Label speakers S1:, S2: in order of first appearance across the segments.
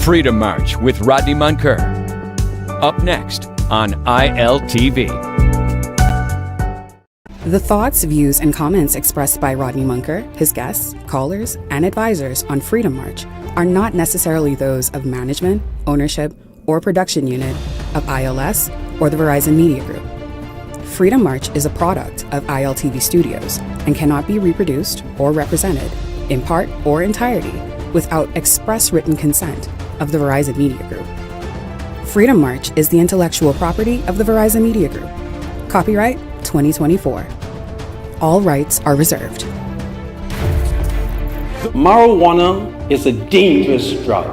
S1: Freedom March with Rodney Munker. Up next on ILTV.
S2: The thoughts, views, and comments expressed by Rodney Munker, his guests, callers, and advisors on Freedom March are not necessarily those of management, ownership, or production unit of ILS or the Verizon Media Group. Freedom March is a product of ILTV Studios and cannot be reproduced or represented, in part or entirety, without express written consent of the Verizon Media Group. Freedom March is the intellectual property of the Verizon Media Group. Copyright 2024. All rights are reserved.
S3: Marijuana is a dangerous drug.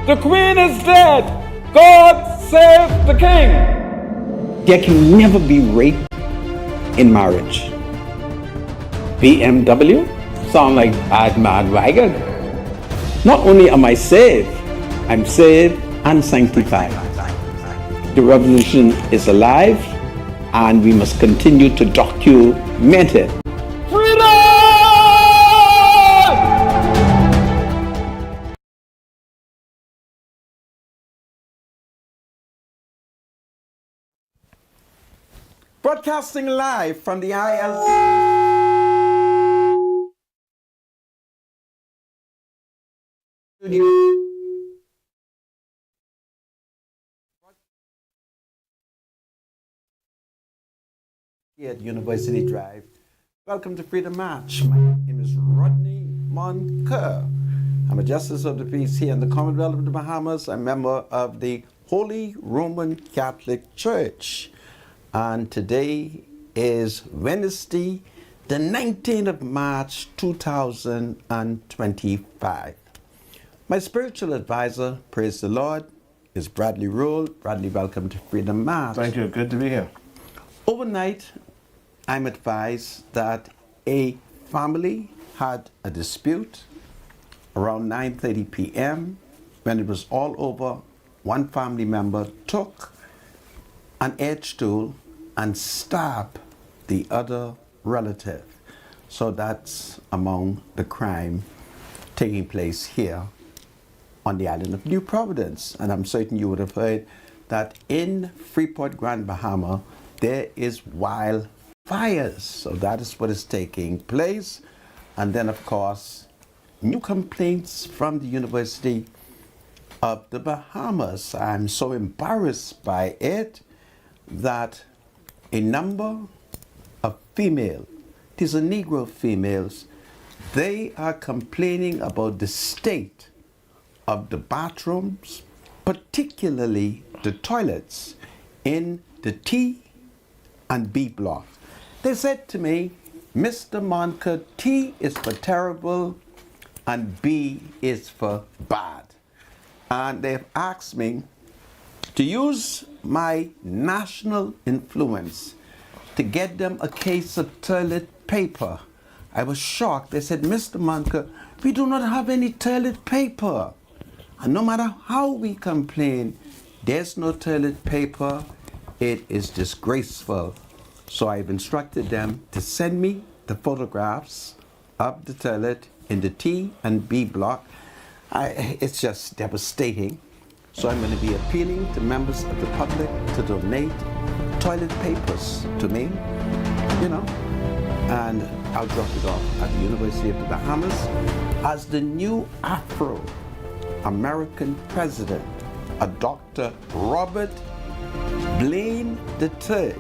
S4: The Queen is dead! God save the King!
S3: There can never be rape in marriage. BMW? Sound like bad mad wagon. Not only am I saved, I'm saved and sanctified. The revolution is alive, and we must continue to document it.
S4: Freedom!
S3: Broadcasting live from the ILTV studio. Here at University Drive. Welcome to Freedom March. My name is Rodney Munker. I'm a Justice of the Peace here in the Commonwealth of the Bahamas. I'm a member of the Holy Roman Catholic Church. And today is Wednesday, the 19th of March, 2025. My spiritual advisor, praise the Lord, is Bradley Rule. Bradley, welcome to Freedom March.
S5: Thank you. Good to be here.
S3: Overnight, I'm advised that a family had a dispute around 9:30 p.m. When it was all over, one family member took an edge tool and stabbed the other relative. So that's among the crime taking place here on the island of New Providence. And I'm certain you would have heard that in Freeport, Grand Bahama, there is wildfires. So that is what is taking place. And then, of course, new complaints from the University of the Bahamas. I'm so embarrassed by it that a number of female, these are Negro females, they are complaining about the state of the bathrooms, particularly the toilets in the T and B block. They said to me, Mr. Munker, T is for terrible and B is for bad. And they've asked me to use my national influence to get them a case of toilet paper. I was shocked. They said, Mr. Munker, we do not have any toilet paper. And no matter how we complain, there's no toilet paper. It is disgraceful. So I've instructed them to send me the photographs of the toilet in the T and B block. It's just devastating. So I'm going to be appealing to members of the public to donate toilet papers to me, and I'll drop it off at the University of the Bahamas as the new Afro-American president, a Dr. Robert Blaine III.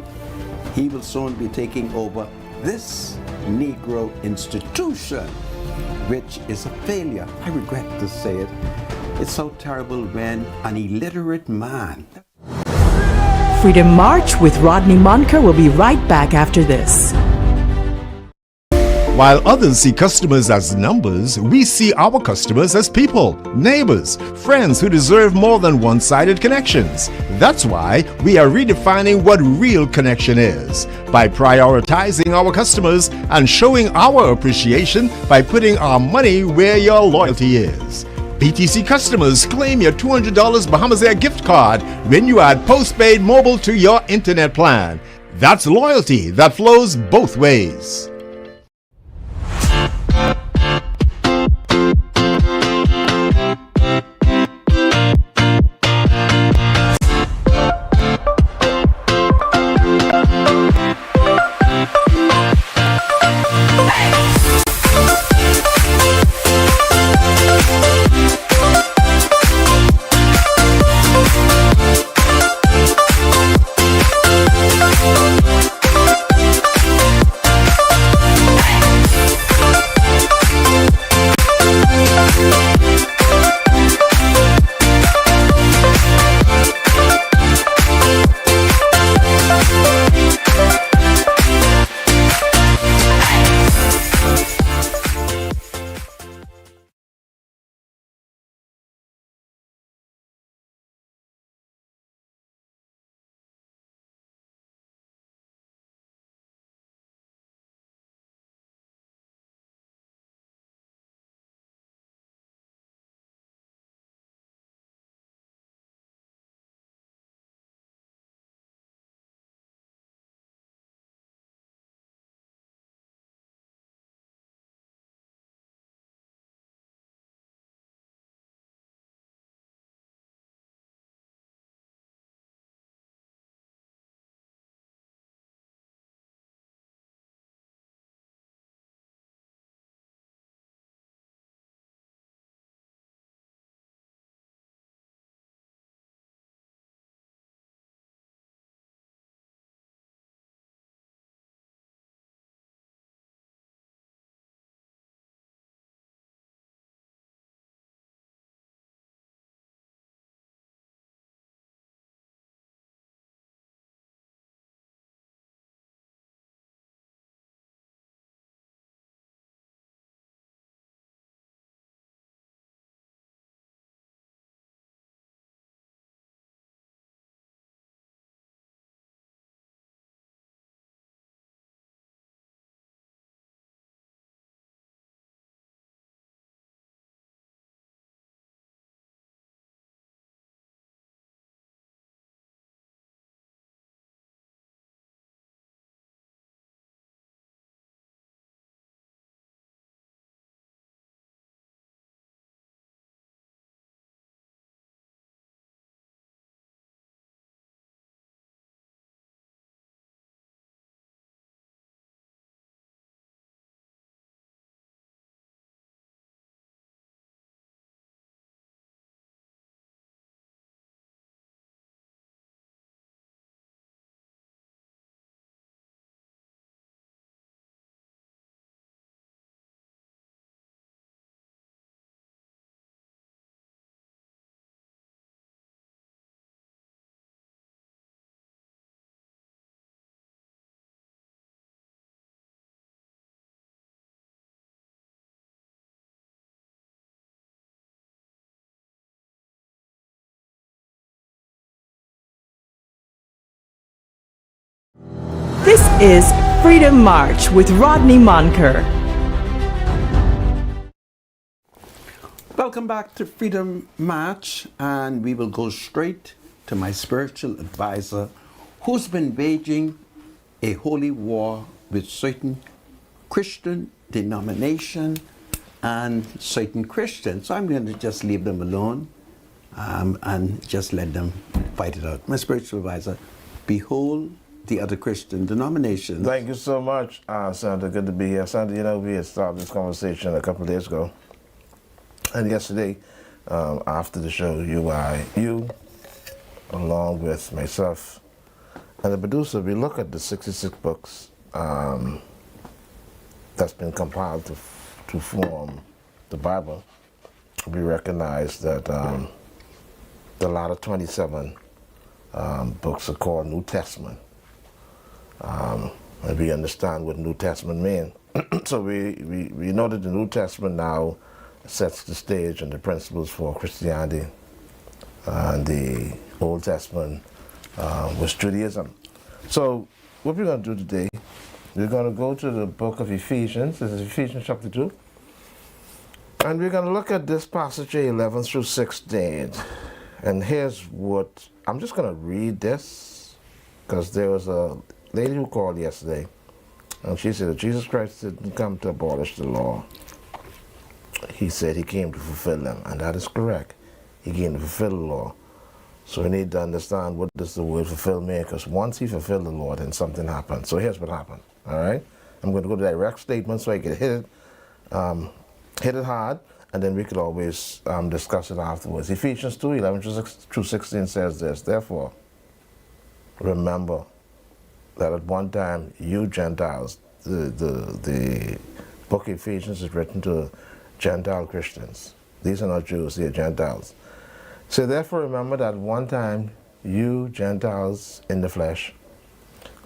S3: He will soon be taking over this Negro institution, which is a failure. I regret to say it. It's so terrible when an illiterate man.
S6: Freedom March with Rodney Munker will be right back after this.
S7: While others see customers as numbers, we see our customers as people, neighbors, friends who deserve more than one-sided connections. That's why we are redefining what real connection is by prioritizing our customers and showing our appreciation by putting our money where your loyalty is. BTC customers claim your $200 Bahamas Air gift card when you add postpaid mobile to your internet plan. That's loyalty that flows both ways.
S6: This is Freedom March with Rodney Monker.
S3: Welcome back to Freedom March, and we will go straight to my spiritual advisor who's been waging a holy war with certain Christian denomination and certain Christians. So I'm going to just leave them alone and just let them fight it out. My spiritual advisor, behold the other Christian denominations.
S5: Thank you so much, Sandra. Good to be here. Sandra, you know, we had started this conversation a couple of days ago. And yesterday, after the show, you, along with myself and the producer, we look at the 66 books that's been compiled to form the Bible. We recognize that the latter 27 books are called New Testament. And we understand what New Testament means. So we know that the New Testament now sets the stage and the principles for Christianity. And the Old Testament was Judaism. So what we're going to do today, we're going to go to the book of Ephesians. This is Ephesians chapter 2. And we're going to look at this passage 11 through 16. And here's what, I'm just going to read this, because there was a lady who called yesterday, and she said that Jesus Christ didn't come to abolish the law. He said he came to fulfill them, and that is correct. He came to fulfill the law. So we need to understand what does the word fulfill mean, because once he fulfilled the law, then something happened. So here's what happened, all right? I'm going to go to direct statement so I can hit it hard, and then we could always discuss it afterwards. Ephesians 2, 11 through 16 says this, therefore, remember that at one time you Gentiles, the book of Ephesians is written to Gentile Christians. These are not Jews, they are Gentiles. So therefore remember that at one time you Gentiles in the flesh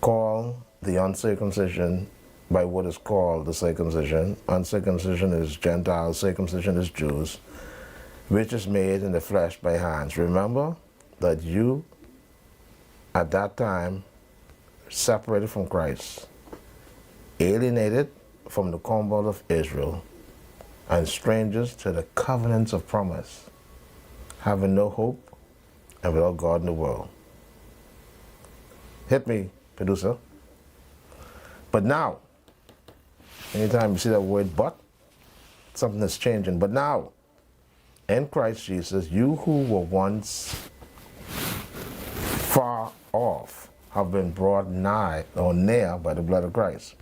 S5: call the uncircumcision by what is called the circumcision. Uncircumcision is Gentiles, circumcision is Jews, which is made in the flesh by hands. Remember that you at that time separated from Christ, alienated from the commonwealth of Israel, and strangers to the covenants of promise, having no hope and without God in the world. Hit me, producer. But now, anytime you see that word but, something is changing. But now, in Christ Jesus, you who were once far off have been brought nigh or near by the blood of Christ.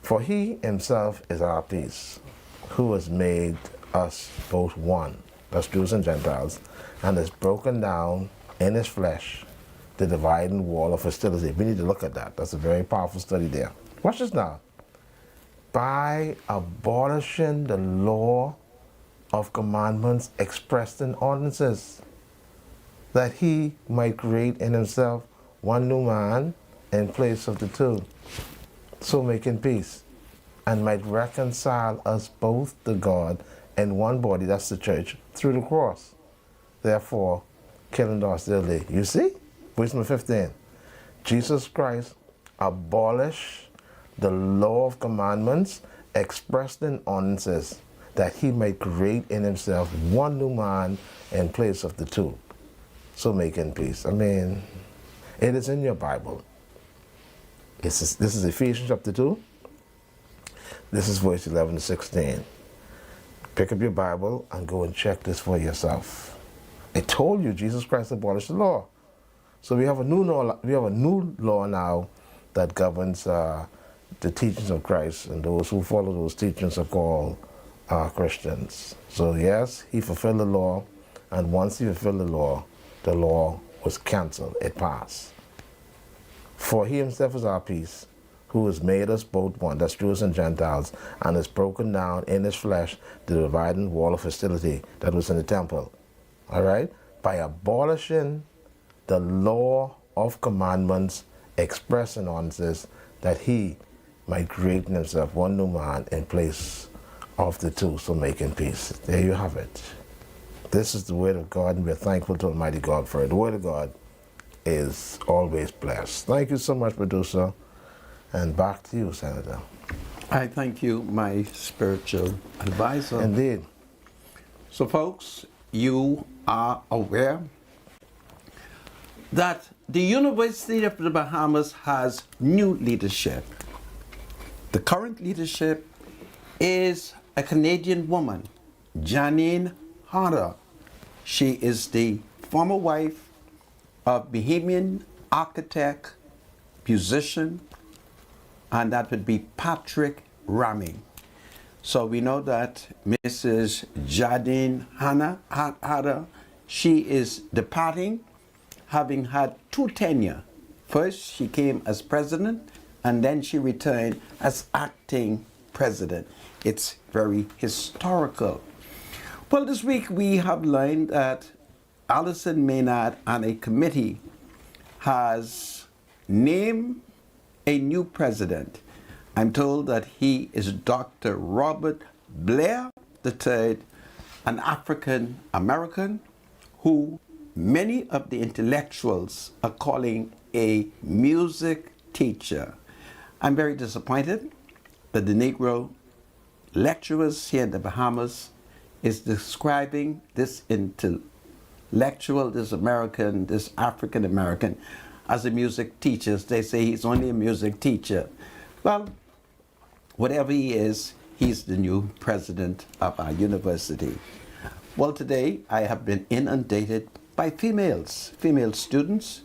S5: For he himself is our peace, who has made us both one, that's Jews and Gentiles, and has broken down in his flesh the dividing wall of hostility. We need to look at that. That's a very powerful study there. Watch this now. By abolishing the law of commandments expressed in ordinances, that he might create in himself one new man in place of the two, so making peace, and might reconcile us both to God in one body, that's the church, through the cross. Therefore, killing the hostility. You see? Verse number 15. Jesus Christ abolished the law of commandments expressed in ordinances, that he might create in himself one new man in place of the two, so making peace. I mean, it is in your Bible. This is Ephesians chapter 2. This is verse 11 to 16. Pick up your Bible and go and check this for yourself. I told you Jesus Christ abolished the law. So we have a new law. We have a new law now that governs the teachings of Christ, and those who follow those teachings are called Christians. So yes, he fulfilled the law, and once he fulfilled the law was canceled. It passed. For he himself is our peace, who has made us both one, that's Jews and Gentiles, and has broken down in his flesh the dividing wall of hostility that was in the temple. All right? By abolishing the law of commandments expressed in ordinances, that he might create in himself one new man in place of the two, so making peace. There you have it. This is the word of God, and we're thankful to Almighty God for it. The word of God is always blessed. Thank you so much, producer. And back to you, Senator.
S3: I thank you, my spiritual advisor.
S5: Indeed.
S3: So, folks, you are aware that the University of the Bahamas has new leadership. The current leadership is a Canadian woman, Janine Hanna. She is the former wife of Bahamian architect, musician, and that would be Patrick Ramey. So we know that Mrs. Janine Hanna, she is departing, having had two tenures. First, she came as president, and then she returned as acting president. It's very historical. Well, this week we have learned that Alison Maynard and a committee has named a new president. I'm told that he is Dr. Robert Blair III, an African American who many of the intellectuals are calling a music teacher. I'm very disappointed that the Negro lecturers here in the Bahamas is describing this intellectual, this American, this African American as a music teacher. They say he's only a music teacher. Well, whatever he is, he's the new president of our university. Well, today I have been inundated by female students,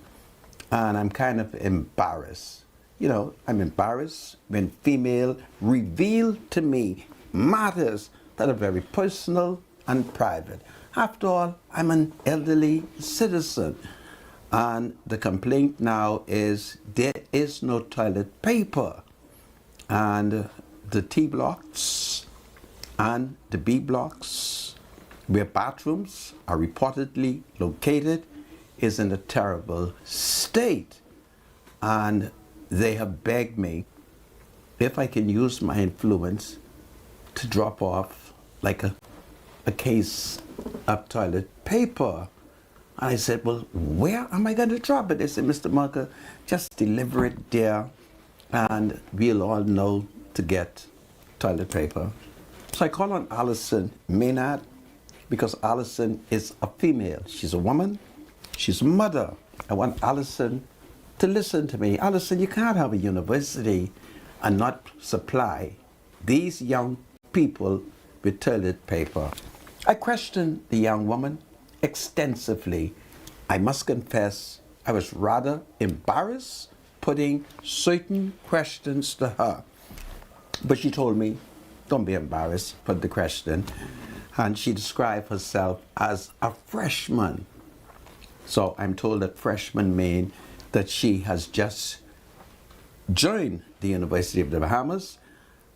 S3: and I'm kind of embarrassed. You know, I'm embarrassed when female reveal to me matters that are very personal and private. After all, I'm an elderly citizen, and the complaint now is there is no toilet paper, and the T blocks and the B blocks, where bathrooms are reportedly located, is in a terrible state. And they have begged me if I can use my influence to drop off like a case of toilet paper. And I said, well, where am I going to drop it? They said, Mr. Marker, just deliver it there and we'll all know to get toilet paper. So I call on Alison Maynard because Alison is a female. She's a woman. She's a mother. I want Alison to listen to me. Alison, you can't have a university and not supply these young people with toilet paper. I questioned the young woman extensively. I must confess, I was rather embarrassed putting certain questions to her. But she told me, don't be embarrassed, put the question. And she described herself as a freshman. So I'm told that freshman means that she has just joined the University of the Bahamas.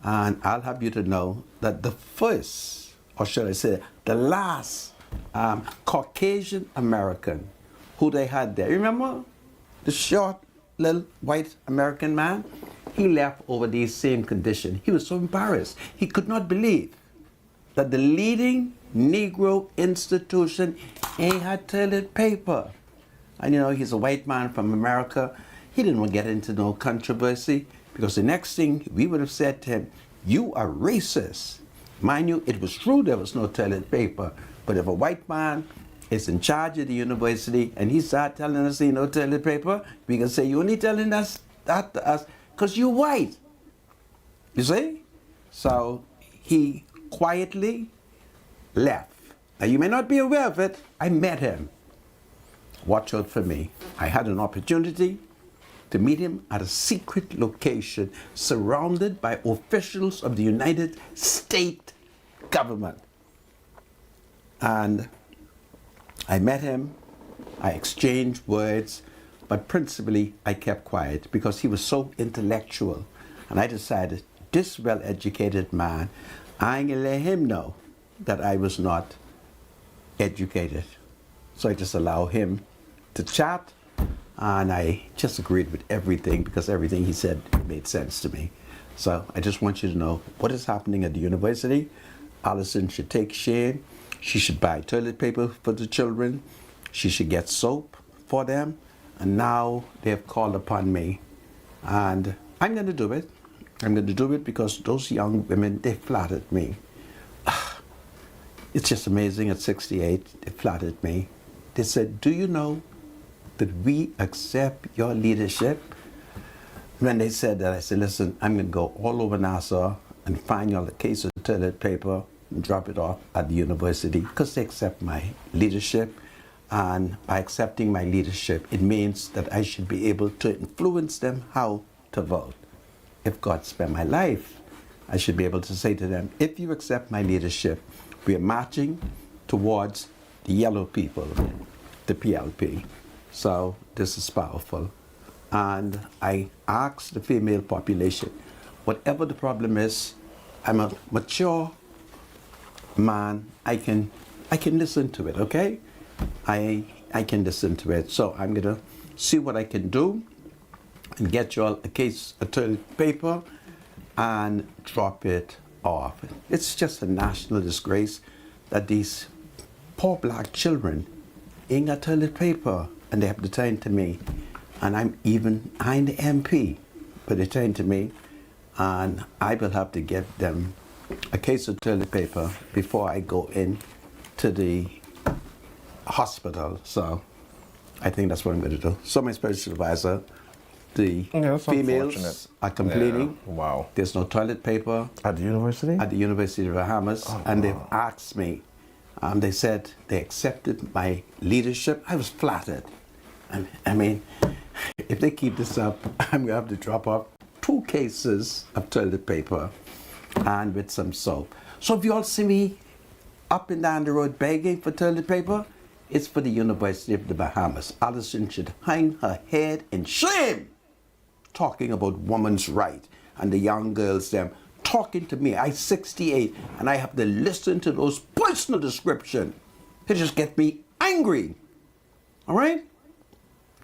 S3: And I'll have you to know that the first, or should I say, the last Caucasian American who they had there. Remember the short little white American man? He left over these same conditions. He was so embarrassed. He could not believe that the leading Negro institution ain't had toilet paper. And you know, he's a white man from America. He didn't want to get into no controversy because the next thing we would have said to him, you are racist. Mind you, it was true there was no toilet paper, but if a white man is in charge of the university and he started telling us there ain't no toilet paper, we can say, you only telling us that to us because you're white. You see? So he quietly left. Now you may not be aware of it, I met him. Watch out for me. I had an opportunity to meet him at a secret location surrounded by officials of the United States government. And I met him, I exchanged words, but principally I kept quiet because he was so intellectual. And I decided, this well-educated man, I ain't gonna let him know that I was not educated. So I just allow him to chat, and I just agreed with everything because everything he said made sense to me. So I just want you to know what is happening at the university. Alison should take shame. She should buy toilet paper for the children. She should get soap for them. And now they have called upon me. And I'm going to do it. I'm going to do it because those young women, they flattered me. It's just amazing. At 68, they flattered me. They said, do you know that we accept your leadership? When they said that, I said, listen, I'm going to go all over Nassau and find y'all a case of toilet paper and drop it off at the university because they accept my leadership. And by accepting my leadership, it means that I should be able to influence them how to vote. If God spare my life, I should be able to say to them, if you accept my leadership, we are marching towards the yellow people, the PLP. So this is powerful. And I ask the female population, whatever the problem is, I'm a mature man, I can listen to it, okay? I can listen to it. So I'm gonna see what I can do and get you all a case of toilet paper and drop it off. It's just a national disgrace that these poor black children ain't got toilet paper and they have to turn to me. And I'm the MP, but they turn to me and I will have to get them a case of toilet paper before I go in to the hospital. So I think that's what I'm going to do. So my spiritual advisor, the females are complaining.
S5: Yeah. Wow.
S3: There's no toilet paper.
S5: At the university?
S3: At the University of Bahamas. And they've asked me, they said they accepted my leadership. I was flattered. I mean, if they keep this up, I'm going to have to drop off 2 cases of toilet paper and with some soap. So if you all see me up and down the road begging for toilet paper, it's for the University of the Bahamas. Allison should hang her head in shame talking about women's right and the young girls them talking to me. I'm 68 and I have to listen to those personal descriptions. It just get me angry. All right?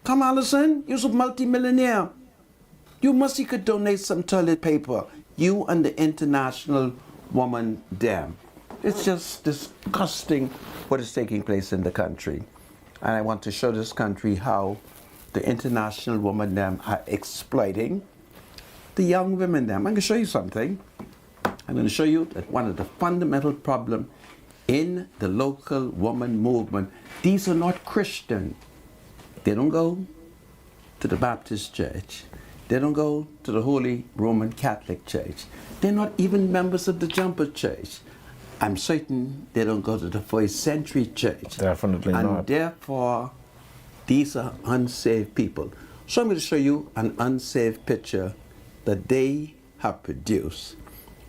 S3: Come, Allison, you're a multi-millionaire. You could donate some toilet paper. You and the international woman them. It's just disgusting what is taking place in the country. And I want to show this country how the international women them are exploiting the young women them. I'm going to show you something. I'm going to show you that one of the fundamental problems in the local woman movement, these are not Christian. They don't go to the Baptist church. They don't go to the Holy Roman Catholic Church. They're not even members of the Jumper Church. I'm certain they don't go to the First Century Church.
S5: Definitely not.
S3: And therefore, these are unsaved people. So I'm going to show you an unsaved picture that they have produced.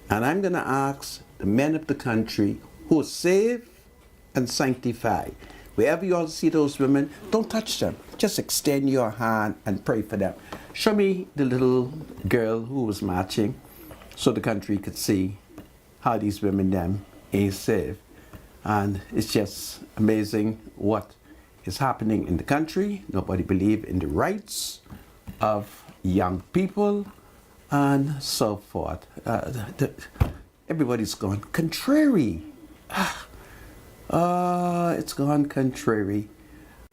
S3: And I'm going to ask the men of the country who are saved and sanctified. Wherever you all see those women, don't touch them. Just extend your hand and pray for them. Show me the little girl who was marching so the country could see how these women them is saved. And it's just amazing what is happening in the country. Nobody believes in the rights of young people and so forth. Everybody's gone contrary. It's gone contrary.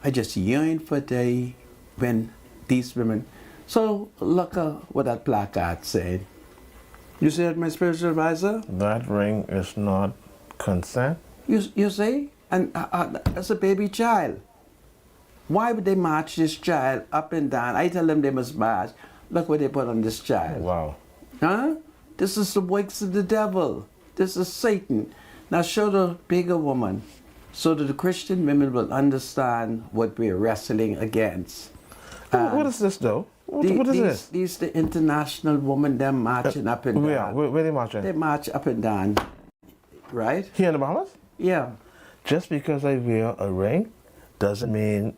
S3: I just yearn for a day when these women. So look what that placard said. You see that, my spiritual advisor?
S5: That ring is not consent.
S3: You see? And as a baby child. Why would they march this child up and down? I tell them they must march. Look what they put on this child.
S5: Wow.
S3: Huh? This is the works of the devil. This is Satan. Now show the bigger woman so that the Christian women will understand what we're wrestling against.
S5: What is this though? What is this?
S3: These the international women, they're marching up and down.
S5: Where they marching?
S3: They march up and down, right?
S5: Here in the Bahamas?
S3: Yeah.
S5: Just because I wear a ring doesn't mean...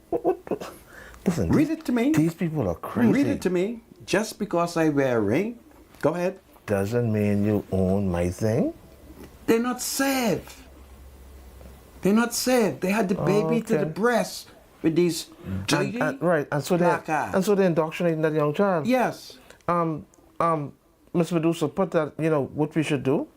S5: Listen,
S3: Read it to me.
S5: These people are crazy.
S3: Read it to me. Just because I wear a ring, go ahead.
S5: Doesn't mean you own my thing.
S3: They're not saved. They're not saved. They had the baby to the breast with these dirty
S5: and so they're indoctrinating that young child.
S3: Yes.
S5: Ms. Medusa, put that, what we should do.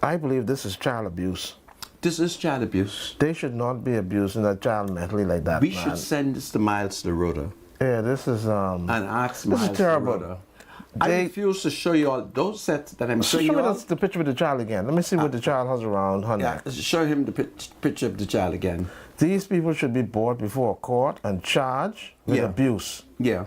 S5: I believe this is child abuse.
S3: This is child abuse.
S5: They should not be abusing that child mentally like that.
S3: We should send this to Miles DeRoda.
S5: Yeah, this is
S3: and ask Miles
S5: this is terrible.
S3: DeRoda I refuse to show you all those sets that I'm showing
S5: Show
S3: you
S5: me
S3: all.
S5: the picture with the child again. Let me see what the child has around her
S3: Yeah,
S5: neck.
S3: show him the picture of the child again.
S5: These people should be brought before a court and charged with
S3: Yeah.
S5: abuse.
S3: Yeah.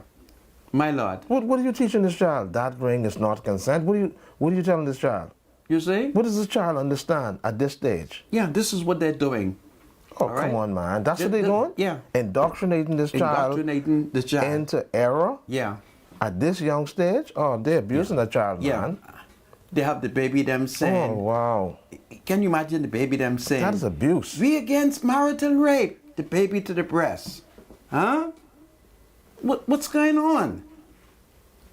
S3: My Lord.
S5: What are you teaching this child? That ring is not consent. What are you telling this child?
S3: You see?
S5: What does this child understand at this stage?
S3: Yeah, this is what they're doing.
S5: Oh,
S3: All right?
S5: come on, man. That's what they're doing?
S3: Yeah.
S5: Indoctrinating this child
S3: Indoctrinating the child.
S5: into error
S3: Yeah.
S5: at this young stage? Oh, they're abusing the child,
S3: Yeah.
S5: man.
S3: They have the baby them saying,
S5: Oh, wow.
S3: can you imagine the baby them saying,
S5: That is abuse.
S3: we against marital rape, the baby to the breast. Huh? What's going on?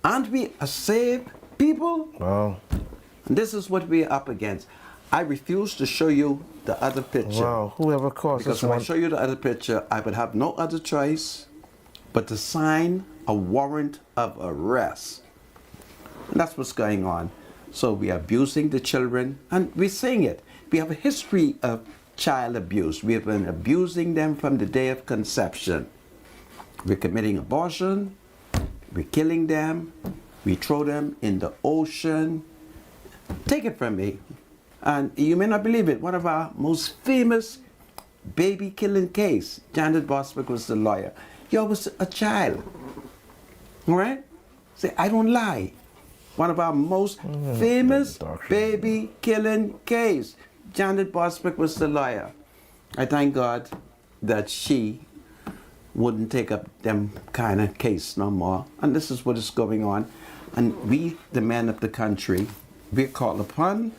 S3: Aren't we a saved people?
S5: Wow.
S3: And this is what we're up against. I refuse to show you the other picture.
S5: Wow. Whoever caused
S3: Because
S5: this
S3: if I
S5: one.
S3: show you the other picture, I would have no other choice but to sign a warrant of arrest. And that's what's going on. So we are abusing the children, and we're saying it. We have a history of child abuse. We have been abusing them from the day of conception. We're committing abortion, we're killing them, we throw them in the ocean. Take it from me. And you may not believe it, one of our most famous baby killing case, Janet Boswick was the lawyer. He was a child. All right? Say, I don't lie. One of our most famous baby killing case, Janet Boswick was the lawyer. I thank God that she wouldn't take up them kind of case no more. And this is what is going on. And we, the men of the country, we're called upon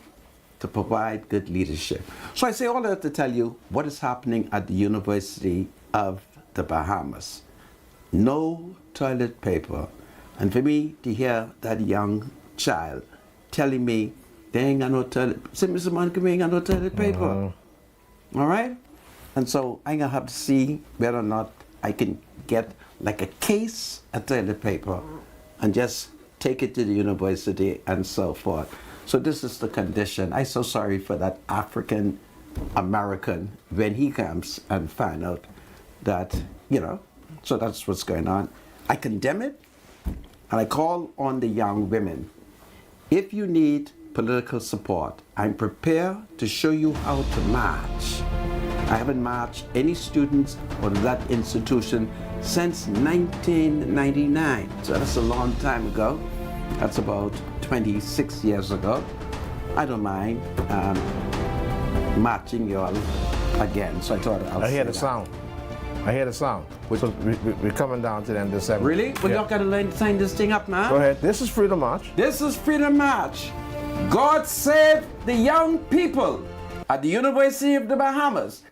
S3: to provide good leadership. So I say all that to tell you what is happening at the University of the Bahamas. No toilet paper. And for me to hear that young child telling me they ain't got no toilet, say, Mr. Monica, we ain't got no toilet paper. All right? And so I'm gonna have to see whether or not I can get like a case of toilet paper and just take it to the university and so forth. So this is the condition. I'm so sorry for that African American when he comes and find out that, you know, so that's what's going on. I condemn it, and I call on the young women. If you need political support, I'm prepared to show you how to march. I haven't marched any students or that institution since 1999. So that's a long time ago. That's about 26 years ago. I don't mind marching you all again. So I thought I'll
S5: I hear
S3: say
S5: the
S3: that.
S5: sound. I hear the sound. So we're coming down to the end of the segment.
S3: Really? Well,
S5: Yeah.
S3: y'all gotta learn to sign this thing up, man.
S5: Go ahead. This is Freedom March.
S3: This is Freedom March. God save the young people at the University of the Bahamas.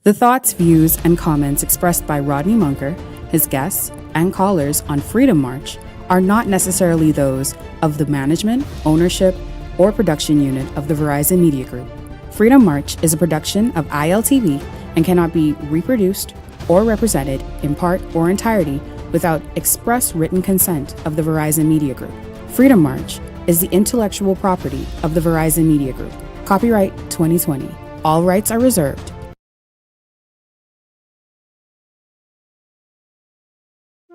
S2: The thoughts, views, and comments expressed by Rodney Munker, his guests, and callers on Freedom March are not necessarily those of the management, ownership, or production unit of the Verizon Media Group. Freedom March is a production of ILTV and cannot be reproduced or represented in part or entirety without express written consent of the Verizon Media Group. Freedom March is the intellectual property of the Verizon Media Group. Copyright 2020. All rights are reserved.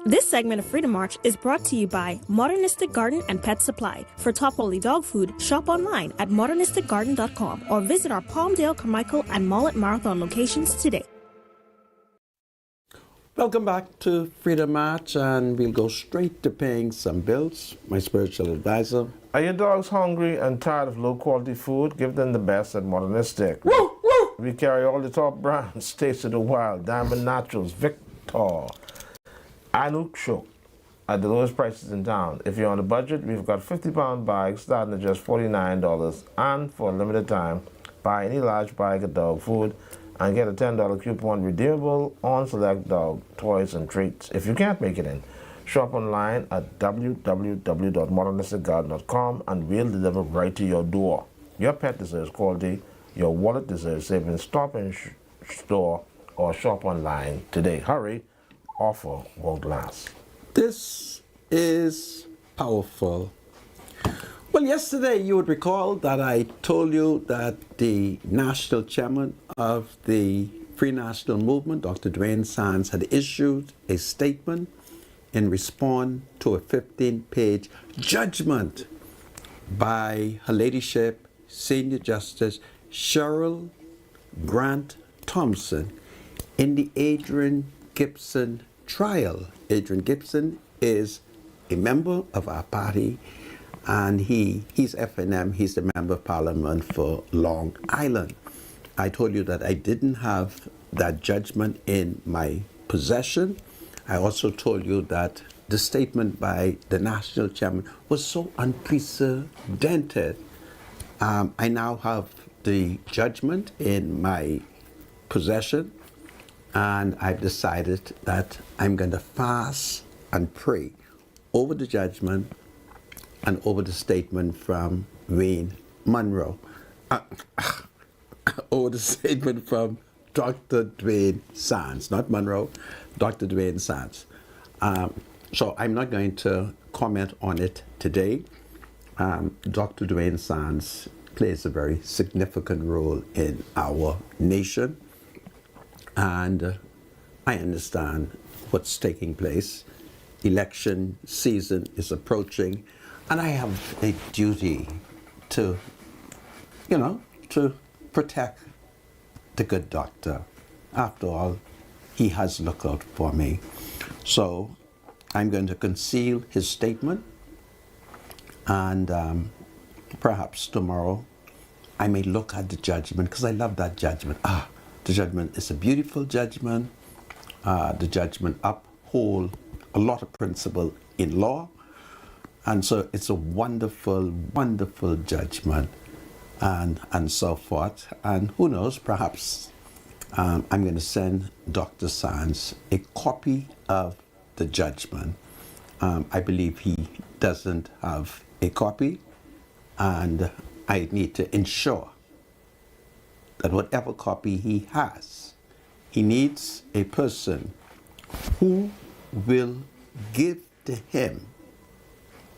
S8: This segment of Freedom March is brought to you by Modernistic Garden and Pet Supply. For top-quality dog food, shop online at modernisticgarden.com or visit our Palmdale, Carmichael, and Mullet Marathon locations today.
S3: Welcome back to Freedom March, and we'll go straight to paying some bills. My spiritual advisor.
S5: Are your dogs hungry and tired of low-quality food? Give them the best at Modernistic. We carry all the top brands, Taste of the Wild, Diamond Naturals, Victor, Anuk Show at the lowest prices in town. If you're on a budget, we've got 50-pound bags starting at just $49, and for a limited time, buy any large bag of dog food and get a $10 coupon redeemable on select dog toys and treats. If you can't make it in, shop online at www.modernisticgarden.com and we'll deliver right to your door. Your pet deserves quality. Your wallet deserves savings. Stop in store or shop online today. Hurry. Offer won't last.
S3: This is powerful. Well, yesterday you would recall that I told you that the national chairman of the Free National Movement, Dr. Dwayne Sands, had issued a statement in response to a 15-page judgment by Her Ladyship Senior Justice Cheryl Grant Thompson in the Adrian Gibson trial. Adrian Gibson is a member of our party, and he's FNM, he's the Member of Parliament for Long Island. I told you that I didn't have that judgment in my possession. I also told you that the statement by the national chairman was so unprecedented. I now have the judgment in my possession, and I've decided that I'm going to fast and pray over the judgment and over the statement from Wayne Monroe. Over the statement from Dr. Dwayne Sands, not Monroe, Dr. Dwayne Sands. So I'm not going to comment on it today. Dr. Dwayne Sands plays a very significant role in our nation. And I understand what's taking place. Election season is approaching, and I have a duty to, to protect the good doctor. After all, he has looked out for me. So I'm going to conceal his statement, and perhaps tomorrow I may look at the judgment, because I love that judgment. The judgment is a beautiful judgment. The judgment upholds a lot of principle in law. And so it's a wonderful, wonderful judgment, and so forth. And who knows, perhaps I'm going to send Dr. Sands a copy of the judgment. I believe he doesn't have a copy, and I need to ensure that whatever copy he has, he needs a person who will give to him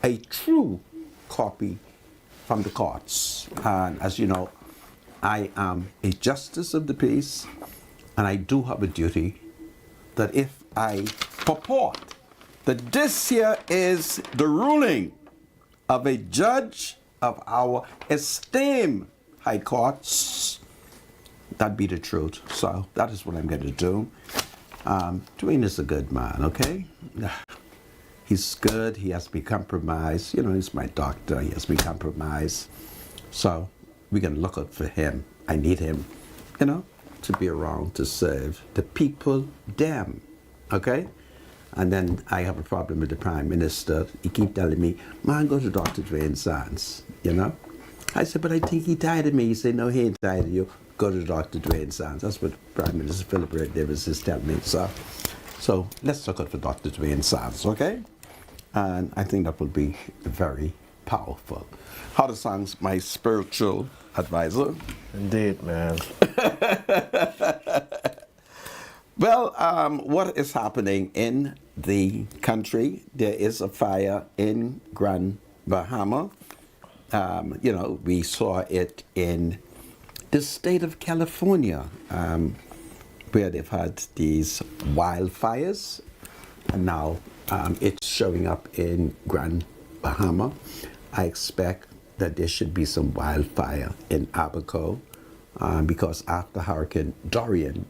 S3: a true copy from the courts. And as you know, I am a justice of the peace, and I do have a duty that if I purport that this here is the ruling of a judge of our esteemed high courts, that be the truth. So that is what I'm going to do. Dwayne is a good man, okay? He's good. He has been compromised. He's my doctor. He has been compromised. So we're going to look out for him. I need him, to be around to serve the people, them, okay? And then I have a problem with the Prime Minister. He keep telling me, man, go to Dr. Dwayne Sands, I said, but I think he tired of me. He said, no, he ain't tired of you. go to Dr. Dwayne Sands. That's what Prime Minister Philip Ray Davis is telling me. So let's look out for Dr. Dwayne Sands, okay? And I think that will be very powerful. How the songs, my spiritual advisor.
S5: Indeed, man.
S3: Well, what is happening in the country? There is a fire in Grand Bahama. We saw it in the state of California, where they've had these wildfires, and now it's showing up in Grand Bahama. I expect that there should be some wildfire in Abaco, because after Hurricane Dorian,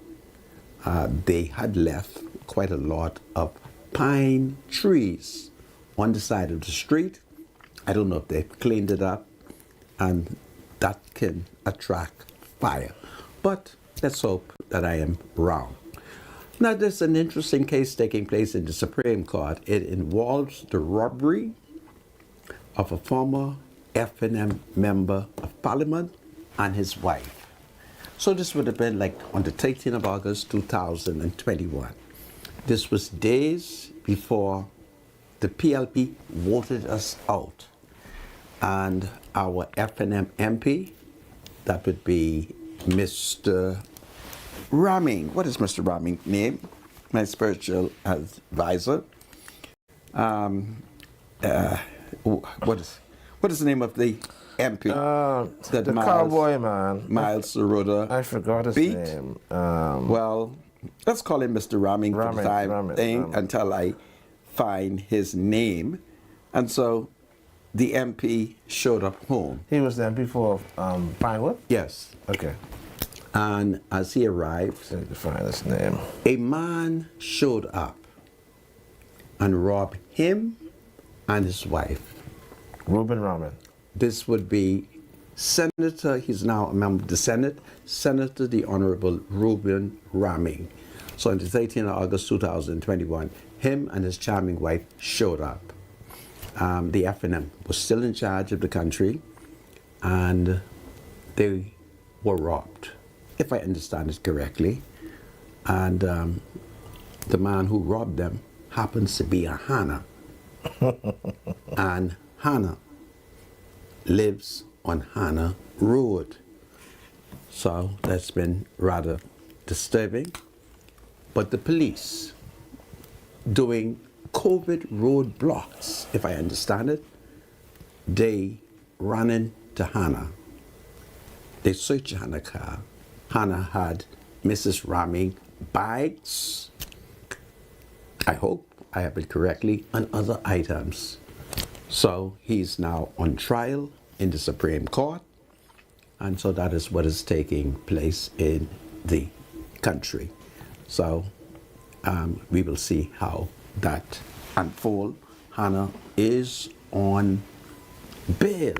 S3: they had left quite a lot of pine trees on the side of the street. I don't know if they've cleaned it up, and that can attract fire. But let's hope that I am wrong. Now, there's an interesting case taking place in the Supreme Court. It involves the robbery of a former FNM member of Parliament and his wife. So this would have been like on the 13th of August 2021. This was days before the PLP voted us out. And our FNM MP, that would be Mr. Raming. What is Mr. Raming's name? My spiritual advisor. What is the name of the MP?
S5: The cowboy man.
S3: Miles Saroda.
S5: I forgot his
S3: beat?
S5: name.
S3: Well, let's call him Mr. Raming for the time
S5: Raming.
S3: until I find his name. And so the MP showed up home.
S5: He was the MP for Pinewood?
S3: Yes.
S5: Okay.
S3: And as he arrived,
S5: So you can find his name.
S3: a man showed up and robbed him and his wife.
S5: Reuben Raman.
S3: This would be Senator, he's now a member of the Senate, Senator the Honorable Reuben Raming. So on the 13th of August 2021, him and his charming wife showed up. The FNM was still in charge of the country, and they were robbed, if I understand it correctly. And the man who robbed them happens to be a Hannah. And Hannah lives on Hannah Road. So that's been rather disturbing. But the police doing COVID roadblocks, if I understand it, they ran into Hannah. They searched Hannah's car. Hannah had Mrs. Raming bags, I hope I have it correctly, and other items. So he's now on trial in the Supreme Court, and so that is what is taking place in the country. So we will see how that unfolds. Hannah is on bail.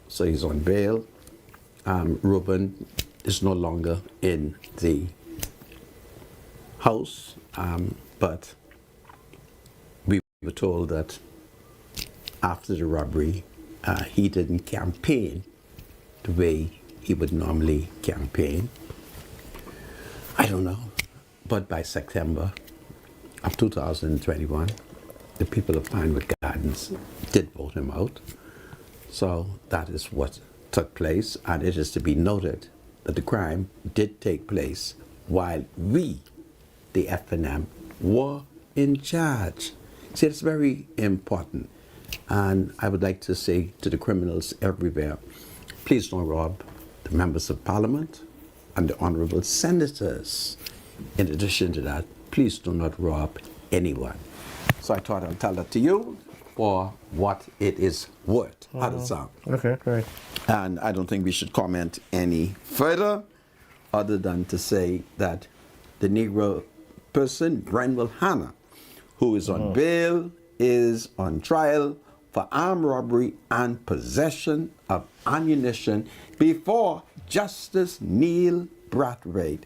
S3: So he's on bail. Reuben is no longer in the house, but we were told that after the robbery, he didn't campaign the way he would normally campaign. I don't know, but by September of 2021, the people of Pinewood Gardens did vote him out. So that is what took place, and it is to be noted that the crime did take place while we, the FNM, were in charge. See, it's very important. And I would like to say to the criminals everywhere, please don't rob the members of Parliament and the honorable senators. In addition to that, please do not rob anyone. So I thought I'd tell that to you for what it is worth. How does it sound?
S5: Okay, great.
S3: And I don't think we should comment any further other than to say that the Negro person, Brenwell Hannah, who is on bail, is on trial for armed robbery and possession of ammunition before Justice Neil Brathwaite.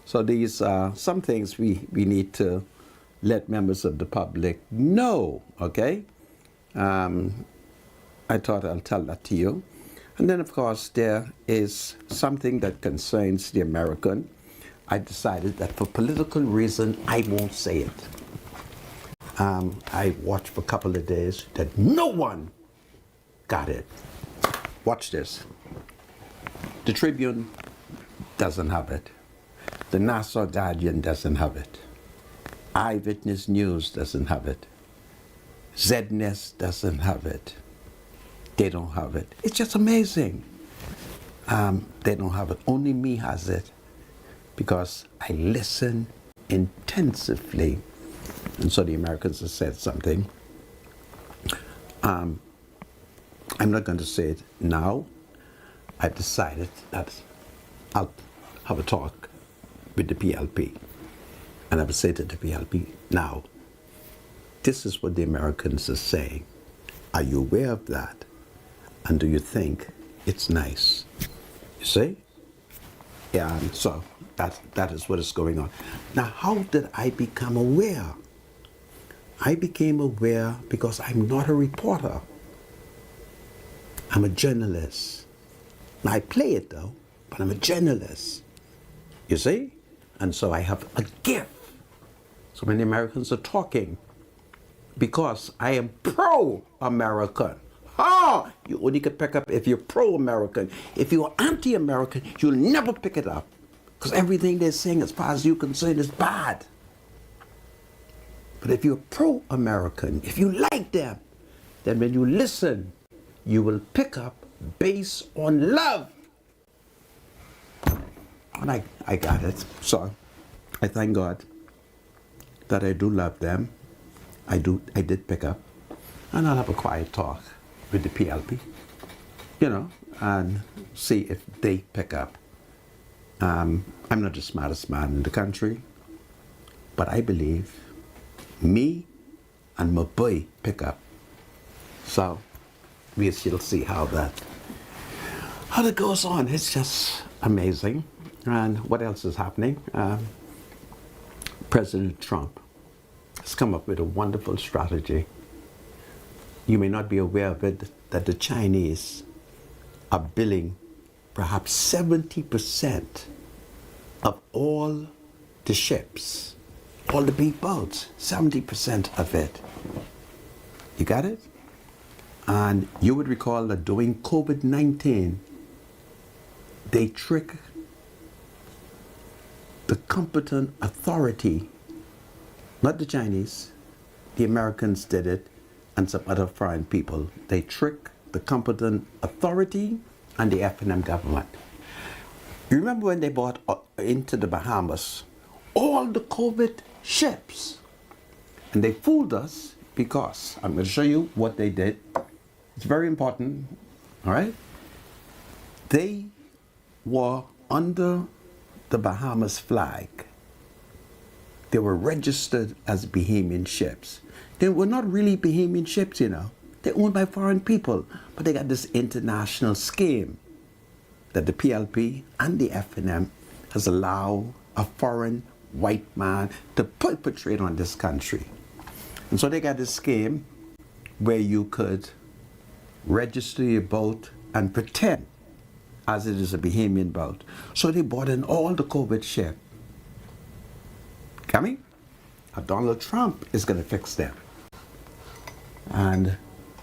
S3: So these are some things we need to let members of the public know, okay? I thought I'll tell that to you. And then, of course, there is something that concerns the American. I decided that for political reason, I won't say it. I watched for a couple of days that no one got it. Watch this. The Tribune doesn't have it. The Nassau Guardian doesn't have it. Eyewitness News doesn't have it. ZNES doesn't have it. They don't have it. It's just amazing. They don't have it. Only me has it because I listen intensively. And so the Americans have said something. I'm not going to say it now. I've decided that I'll have a talk with the PLP. And I will say to the PLP, now, this is what the Americans are saying. Are you aware of that? And do you think it's nice? You see? Yeah, and so that is what is going on. Now, how did I become aware? I became aware because I'm not a reporter. I'm a journalist. Now, I play it though, but I'm a journalist. You see? And so I have a gift. So many Americans are talking because I am pro-American. Oh, you only can pick up if you're pro-American. If you're anti-American, you'll never pick it up because everything they're saying as far as you're concerned is bad. But if you're pro-American, if you like them, then when you listen, you will pick up based on love. And I got it. So I thank God that I do love them. I did pick up. And I'll have a quiet talk with the PLP, and see if they pick up. I'm not the smartest man in the country, but I believe me and my boy pick up. So we shall see how that goes on. It's just amazing. And what else is happening? President Trump has come up with a wonderful strategy. You may not be aware of it, that the Chinese are billing perhaps 70% of all the ships, all the big boats, 70% of it. You got it? And you would recall that during COVID-19, they trick the competent authority, not the Chinese, the Americans did it, and some other foreign people. They trick the competent authority and the F&M government. You remember when they brought into the Bahamas all the COVID ships? And they fooled us because, I'm going to show you what they did. It's very important, all right? They were under the Bahamas flag. They were registered as Bahamian ships. They were not really Bahamian ships, They're owned by foreign people, but they got this international scheme that the PLP and the F&M has allowed a foreign white man to perpetrate on this country. And so they got this scheme where you could register your boat and pretend as it is a Bahamian boat. So they bought in all the COVID ship. Coming? Donald Trump is going to fix them. And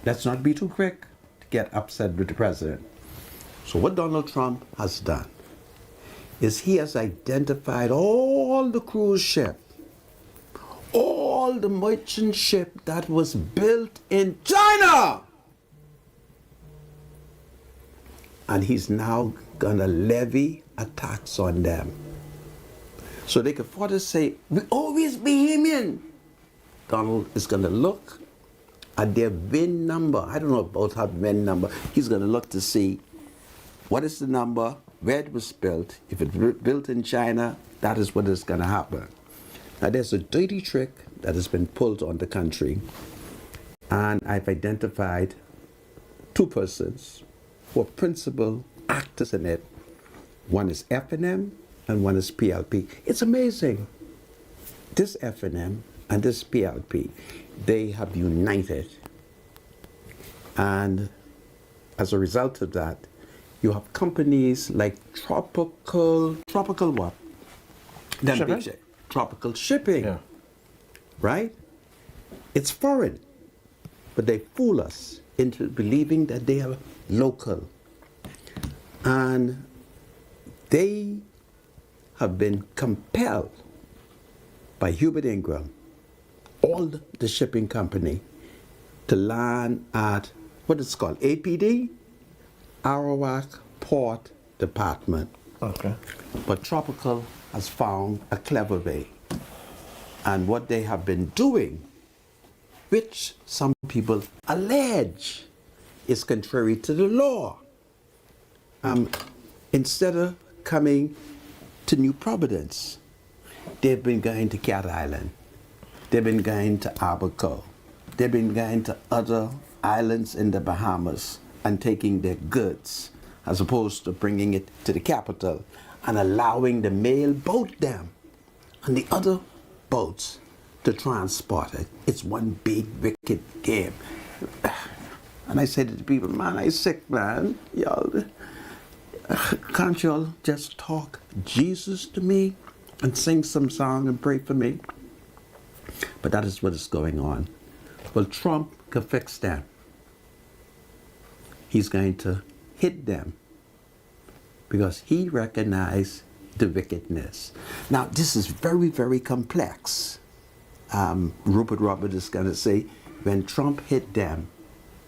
S3: let's not be too quick to get upset with the president. So what Donald Trump has done is he has identified all the cruise ship, all the merchant ship that was built in China. And he's now going to levy a tax on them. So they can afford to say, we always Bahamian. Donald is going to look at their VIN number. I don't know about her VIN number. He's going to look to see what is the number, where it was built. If it's built in China, that is what is going to happen. Now there's a dirty trick that has been pulled on the country. And I've identified two persons who are principal actors in it. One is F&M and one is PLP. It's amazing. This F&M and this PLP, they have united. And as a result of that, You have companies like tropical what? Them
S5: Shipping?
S3: big ship- Tropical shipping,
S5: Yeah.
S3: right? It's foreign, but they fool us into believing that they are local. And they have been compelled by Hubert Ingram, all the shipping company, to land at what it's called, APD, Arawak Port Department.
S5: Okay.
S3: But Tropical has found a clever way. And what they have been doing, which some people allege is contrary to the law, instead of coming to New Providence, they've been going to Cat Island. They've been going to Abaco. They've been going to other islands in the Bahamas and taking their goods, as opposed to bringing it to the capital and allowing the mail boat them and the other boats to transport it. It's one big wicked game. And I said to the people, man, I'm sick, man. Y'all, can't y'all just talk Jesus to me and sing some song and pray for me? But that is what is going on. Well, Trump can fix them. He's going to hit them because he recognized the wickedness. Now, this is very, very complex. Rupert Roberts is going to say, when Trump hit them,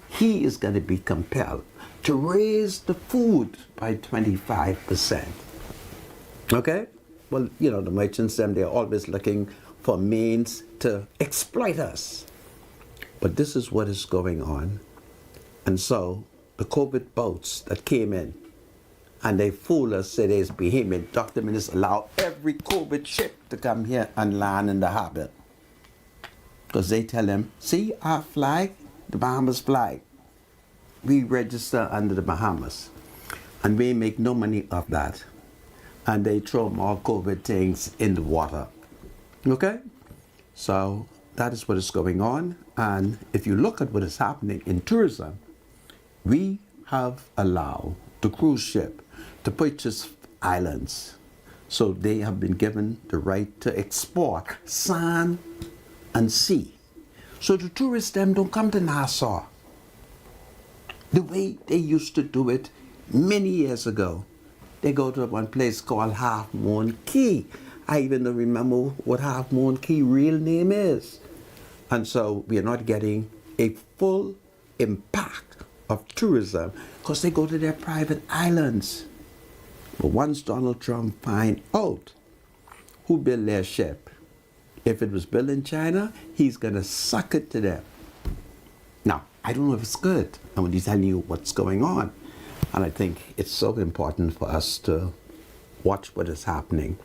S3: he is going to be compelled to raise the food by 25%. Okay? Well, you know, the merchants, they're always looking for means to exploit us. But this is what is going on. And so the COVID boats that came in, and they fool us, say there's behemoth. Dr. Minister allow every COVID ship to come here and land in the harbor. Because they tell them, see our flag, the Bahamas flag. We register under the Bahamas. And we make no money off that. And they throw more COVID things in the water. Okay? So that is what is going on. And if you look at what is happening in tourism, we have allowed the cruise ship to purchase islands. So they have been given the right to export sand and sea. So the tourists them don't come to Nassau the way they used to do it many years ago. They go to one place called Half Moon Key. I even don't remember what Half Moon Key real name is. And so we are not getting a full impact of tourism because they go to their private islands. But once Donald Trump find out who built their ship, if it was built in China, he's going to suck it to them. Now, I don't know if it's good. I'm only telling you what's going on. And I think it's so important for us to watch what is happening.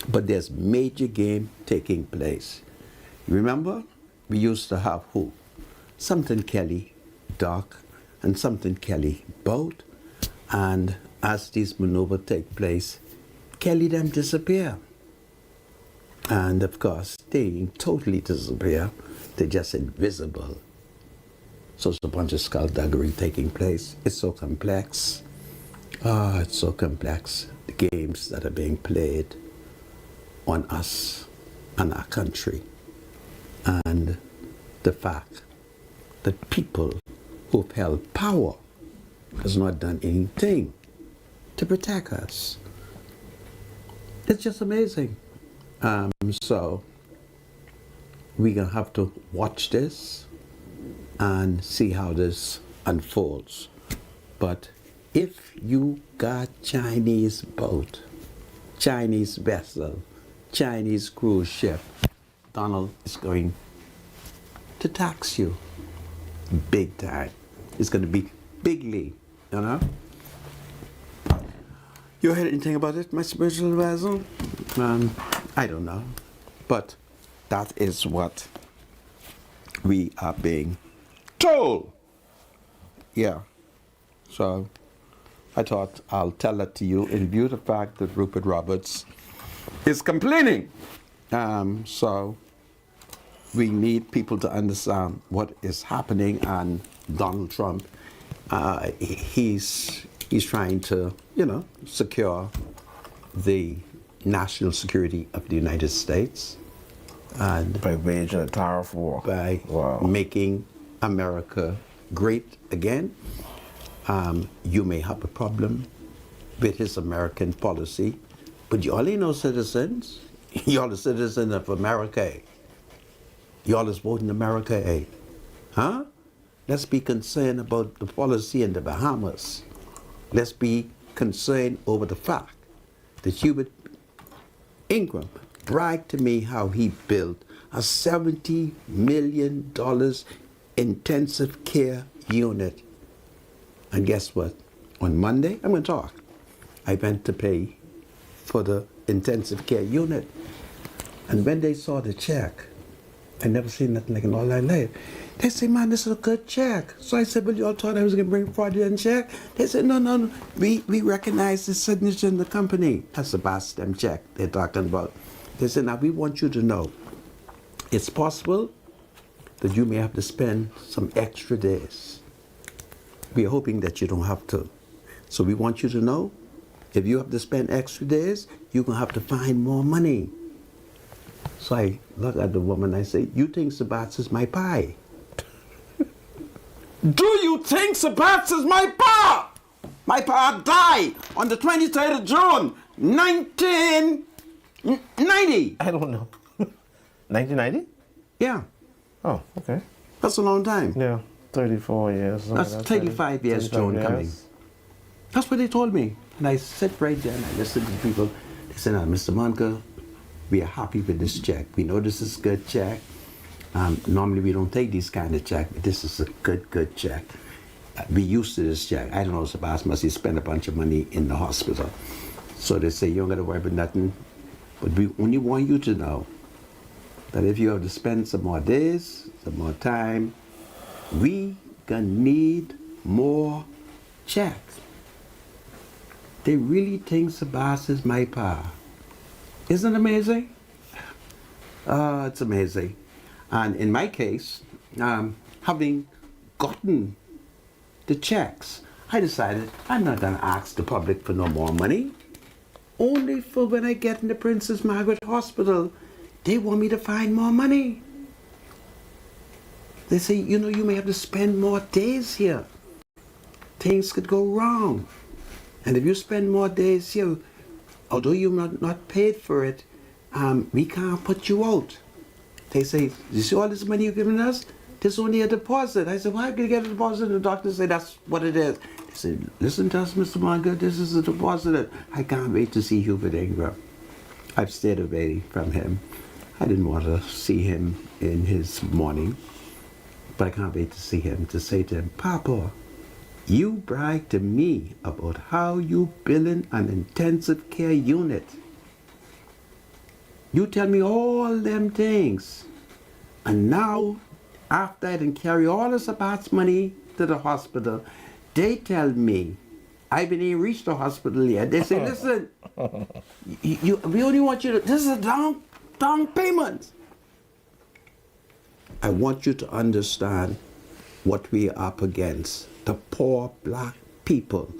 S3: But there's major game taking place. You remember? We used to have who? Something Kelly dock and something Kelly boat. And as these maneuvers take place, Kelly them disappear. And of course, they totally disappear. They're just invisible. So it's a bunch of skullduggery taking place. It's so complex. It's so complex. The games that are being played on us and our country. And the fact that people who've held power has not done anything to protect us. It's just amazing. So we're going to have to watch this and see how this unfolds. But if you got Chinese boat, Chinese vessel, Chinese cruise ship, Donald is going to tax you big time. It's going to be bigly, you know? You heard anything about it, my spiritual advisor? I don't know. But that is what we are being told. Yeah. So I thought I'll tell that to you in view of the fact that Rupert Roberts is complaining. So we need people to understand what is happening, and Donald Trump, he's He's trying to, secure the national security of the United States and
S5: By waging a tariff war.
S3: by
S5: Wow.
S3: making America great again. You may have a problem with his American policy, but you only know citizens. Y'all are citizens of America. Y'all is voting America, eh? Huh? Let's be concerned about the policy in the Bahamas. Let's be concerned over the fact that Hubert Ingram bragged to me how he built a $70 million intensive care unit. And guess what? On Monday, I'm going to talk. I went to pay for the intensive care unit. And when they saw the check, I never seen nothing like it in all my life. They say, man, this is a good check. So I said, well, you all thought I was going to bring a fraudulent check? They said, no. We recognize the signature in the company. That's the Bastem check they're talking about. They said, now we want you to know, it's possible that you may have to spend some extra days. We are hoping that you don't have to. So we want you to know, if you have to spend extra days, you're going to have to find more money. So I look at the woman, I say, you think Sabat's is my pie? Do you think Sabat's is my pa? My pa died on the 23rd of June, 1990.
S5: I don't know. 1990?
S3: Yeah,
S5: Oh, okay.
S3: that's a long time.
S5: Yeah, 34 years. something
S3: That's
S5: like that.
S3: 35 years,
S5: 35
S3: Joan,
S5: years.
S3: coming. That's what they told me. And I sit right there and I listen to people. They said, now, Mr. Monker, we are happy with this check. We know this is a good check. Normally we don't take these kind of check, but this is a good check. We used to this check. I don't know, Sebastian must have spent a bunch of money in the hospital. So they say, you don't got to worry about nothing. But we only want you to know that if you have to spend some more days, some more time, we gonna need more checks. They really think Sebastian is my pa. Isn't it amazing? It's amazing. And in my case, having gotten the checks, I decided I'm not going to ask the public for no more money. Only for when I get in the Princess Margaret Hospital, they want me to find more money. They say, you may have to spend more days here. Things could go wrong. And if you spend more days here, although you're not paid for it, we can't put you out. They say, you see all this money you're giving us? This is only a deposit. I said, why can I get a deposit? The doctor said, that's what it is. They said, listen to us, Mr. Munger, this is a deposit. I can't wait to see Hubert Ingram. I've stayed away from him. I didn't want to see him in his mourning, but I can't wait to see him, to say to him, Papa, you bragged to me about how you building an intensive care unit. You tell me all them things. And now, after I didn't carry all of Sabat's money to the hospital, they tell me, I haven't even reached the hospital yet. They say, listen, we only want you to, this is a down payment. I want you to understand what we are up against. The poor black people.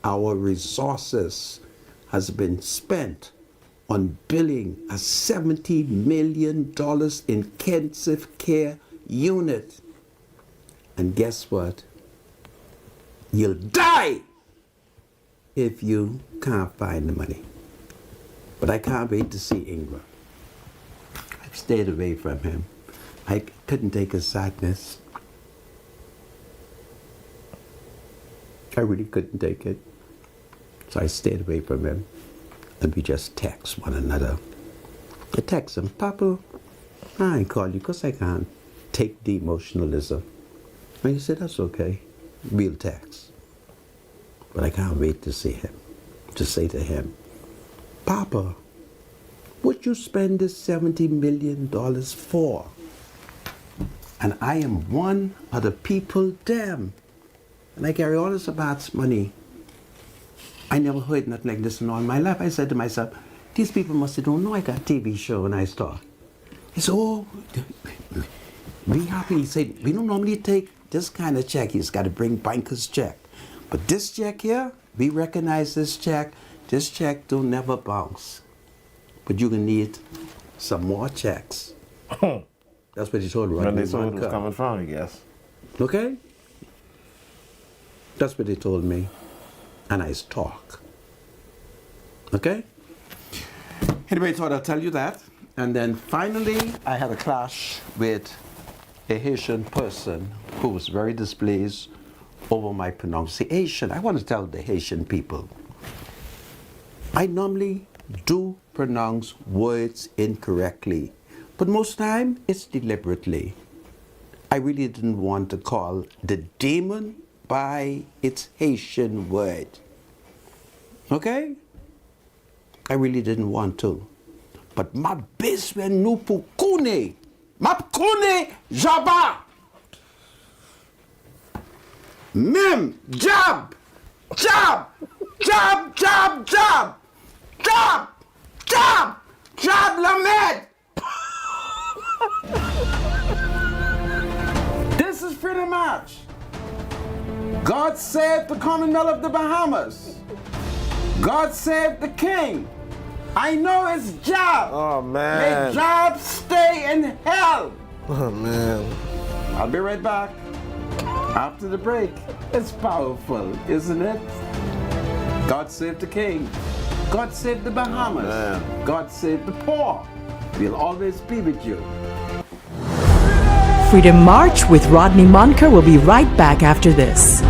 S3: Our resources has been spent on building a $70 million intensive care unit. And guess what? You'll die if you can't find the money. But I can't wait to see Ingram. I've stayed away from him. I couldn't take his sadness. I really couldn't take it. So I stayed away from him. And we just text one another. I text him, Papa, I ain't call you because I can't take the emotionalism. And he said, that's okay. We'll text. But I can't wait to see him. To say to him, Papa, what you spend this $70 million for? And I am one of the people them. And I carry all this about money. I never heard nothing like this in all my life. I said to myself, these people must have don't know I got a TV show and I start. He said, oh, be happy. He said, we don't normally take this kind of check. He's got to bring banker's check. But this check here, we recognize this check. This check don't never bounce. But you can need some more checks. That's what he told Rodney
S5: When they saw it was
S3: Munker.
S5: coming from, I guess.
S3: Okay? That's what they told me. And I talk. Okay? Anyway, I thought I'd tell you that. And then finally, I had a clash with a Haitian person who was very displeased over my pronunciation. I want to tell the Haitian people, I normally do pronounce words incorrectly, but most time it's deliberately. I really didn't want to call the demon by its Haitian word. Okay? I really didn't want to. But ma beswe nou pou koune. Map koune jaba. Mem, jab, jab, jab, jab, jab, jab, jab, jab lamed. This is pretty much. God saved the Commonwealth of the Bahamas. God saved the king. I know it's job.
S5: Oh, man.
S3: May job stay in hell.
S5: Oh, man.
S3: I'll be right back after the break. It's powerful, isn't it? God saved the king. God saved the Bahamas.
S5: man.
S3: God saved the poor. We'll always be with you.
S6: Freedom March with Rodney Munker will be right back after this.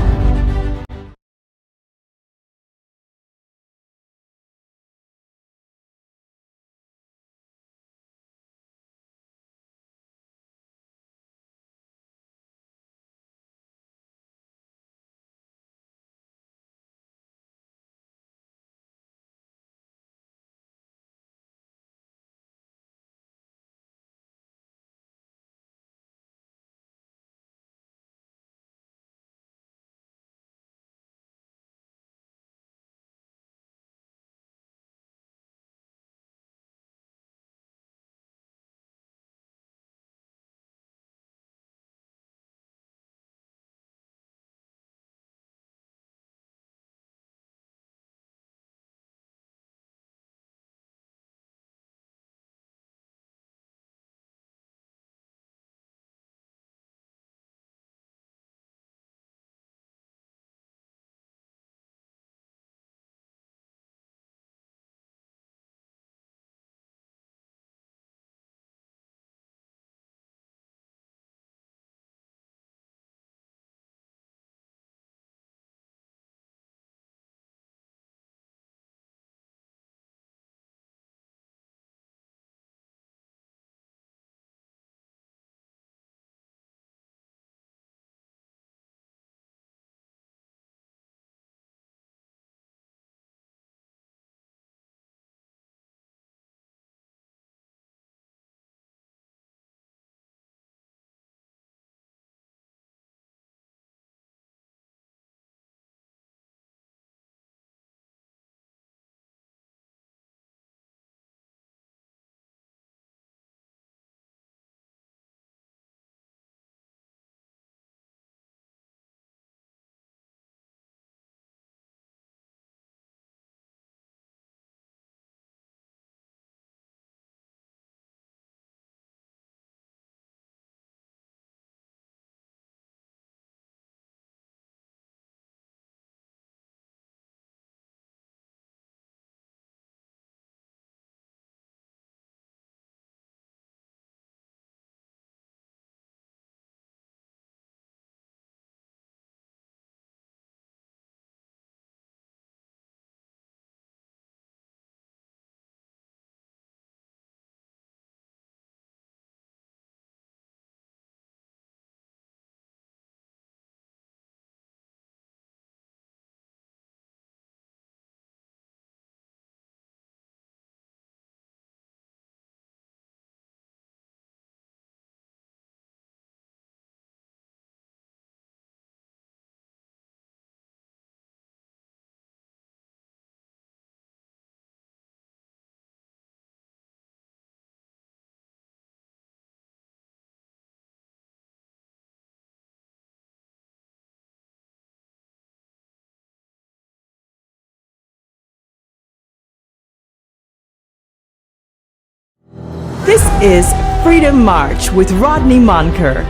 S6: This is Freedom March with Rodney Monker.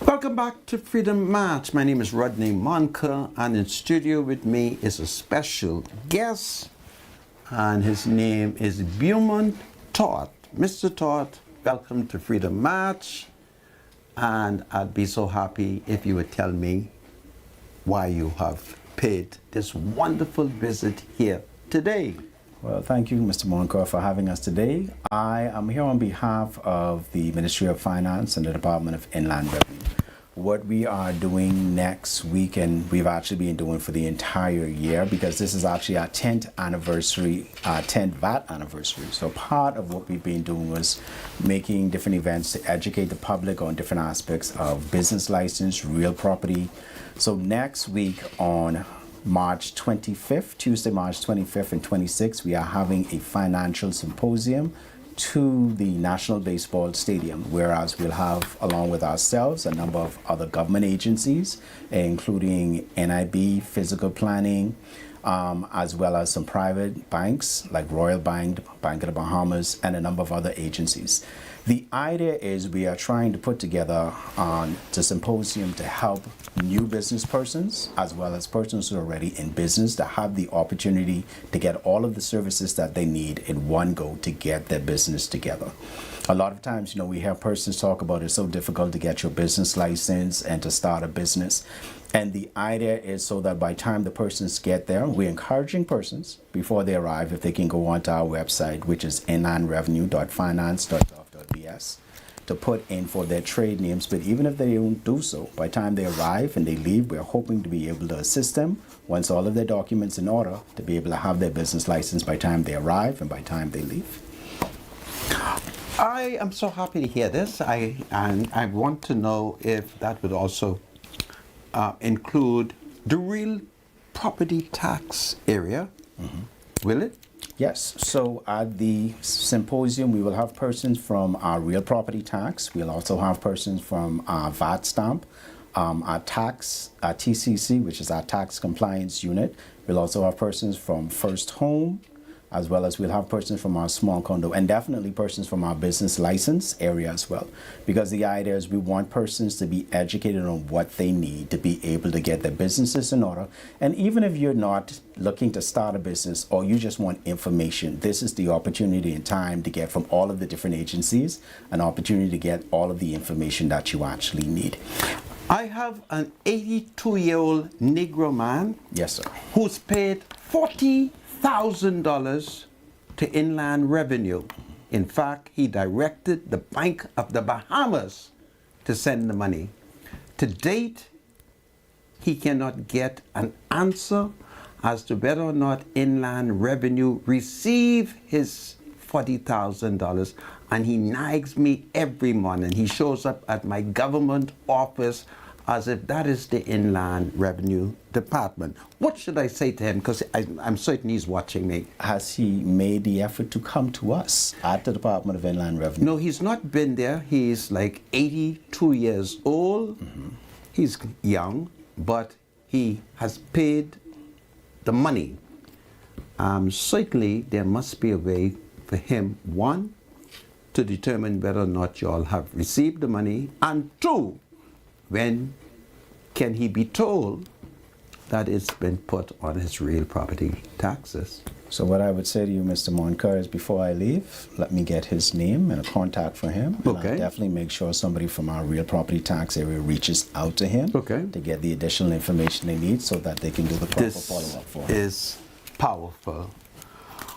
S3: Welcome back to Freedom March. My name is Rodney Monker, and in studio with me is a special guest, and his name is Beaumont Todd. Mr. Todd, welcome to Freedom March, and I'd be so happy if you would tell me why you have paid this wonderful visit here today.
S9: Well, thank you, Mr. Monker, for having us today. I am here on behalf of the Ministry of Finance and the Department of Inland Revenue. What we are doing next week, and we've actually been doing for the entire year, because this is actually our 10th anniversary, our 10th VAT anniversary. So part of what we've been doing was making different events to educate the public on different aspects of business license, real property. So next week on March 25th, Tuesday, March 25th and 26th, we are having a financial symposium to the National Baseball Stadium, whereas we'll have, along with ourselves, a number of other government agencies, including NIB, Physical Planning, as well as some private banks like Royal Bank, Bank of the Bahamas, and a number of other agencies. The idea is we are trying to put together the symposium to help new business persons as well as persons who are already in business to have the opportunity to get all of the services that they need in one go to get their business together. A lot of times, we hear persons talk about it's so difficult to get your business license and to start a business. And the idea is so that by the time the persons get there, we're encouraging persons before they arrive, if they can go onto our website, which is inlandrevenue.finance.gov.bs, to put in for their trade names. But even if they don't do so, by the time they arrive and they leave, we're hoping to be able to assist them, once all of their documents in order, to be able to have their business license by the time they arrive and by the time they leave.
S3: I am so happy to hear this. I want to know if that would also include the real property tax area. Will it?
S9: Yes. So at the symposium, we will have persons from our real property tax. We'll also have persons from our VAT stamp, our tax, our TCC, which is our tax compliance unit. We'll also have persons from First Home, as well as we'll have persons from our small condo, and definitely persons from our business license area as well. Because the idea is we want persons to be educated on what they need to be able to get their businesses in order. And even if you're not looking to start a business or you just want information, this is the opportunity and time to get from all of the different agencies an opportunity to get all of the information that you actually need.
S3: I have an 82-year-old Negro man.
S9: Yes, sir.
S3: Who's paid $40,000 to Inland Revenue. In fact, he directed the Bank of the Bahamas to send the money. To date, he cannot get an answer as to whether or not Inland Revenue received his $40,000, and he nags me every morning. He shows up at my government office as if that is the Inland Revenue Department. What should I say to him? Because I'm certain he's watching me.
S9: Has he made the effort to come to us at the Department of Inland Revenue?
S3: No, he's not been there. He's like 82 years old. He's young, but he has paid the money. Certainly, there must be a way for him, one, to determine whether or not you all have received the money, and two, when can he be told that it's been put on his real property taxes?
S9: So what I would say to you, Mr. Monker, is before I leave, let me get his name and a contact for him. And
S3: Okay.
S9: I'll definitely make sure somebody from our real property tax area reaches out to him
S3: Okay.
S9: to get the additional information they need so that they can do the proper follow-up for him.
S3: This is powerful.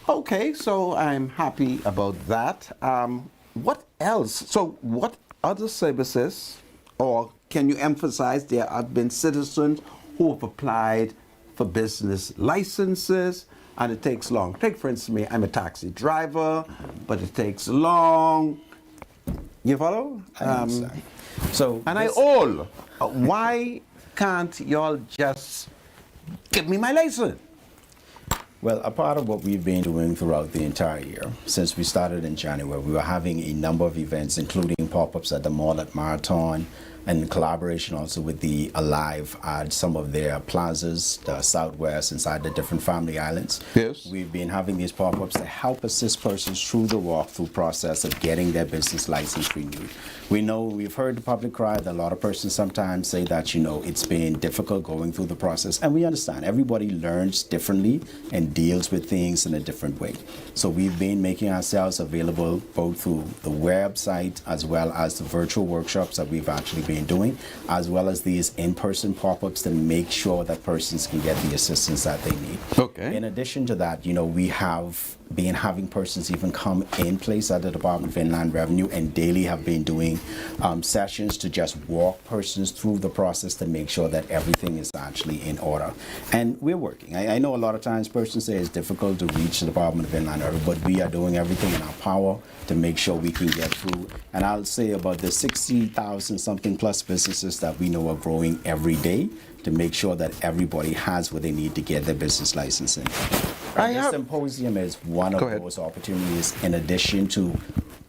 S3: Okay, so I'm happy about that. What else? So what other services, or can you emphasize there have been citizens who have applied for business licenses and it takes long? Take for instance me, I'm a taxi driver, but it takes long. You follow?
S9: I understand. So
S3: And
S9: this-
S3: why can't y'all just give me my license?
S9: Well, a part of what we've been doing throughout the entire year, since we started in January, we were having a number of events, including pop-ups at the mall at Marathon, and in collaboration also with the Alive at some of their plazas, the Southwest, inside the different family islands.
S3: Yes.
S9: We've been having these pop-ups to help assist persons through the walkthrough process of getting their business license renewed. We know, we've heard the public cry that a lot of persons sometimes say that, it's been difficult going through the process, and we understand everybody learns differently and deals with things in a different way. So we've been making ourselves available both through the website as well as the virtual workshops that we've actually been doing, as well as these in-person pop-ups to make sure that persons can get the assistance that they need.
S3: Okay.
S9: In addition to that, we have been having persons even come in place at the Department of Inland Revenue, and daily have been doing sessions to just walk persons through the process to make sure that everything is actually in order. And we're working. I know a lot of times persons say it's difficult to reach the Department of Inland Revenue, but we are doing everything in our power to make sure we can get through. And I'll say about the 60,000 something plus businesses that we know are growing every day, to make sure that everybody has what they need to get their business license in. This symposium is one of those opportunities, in addition to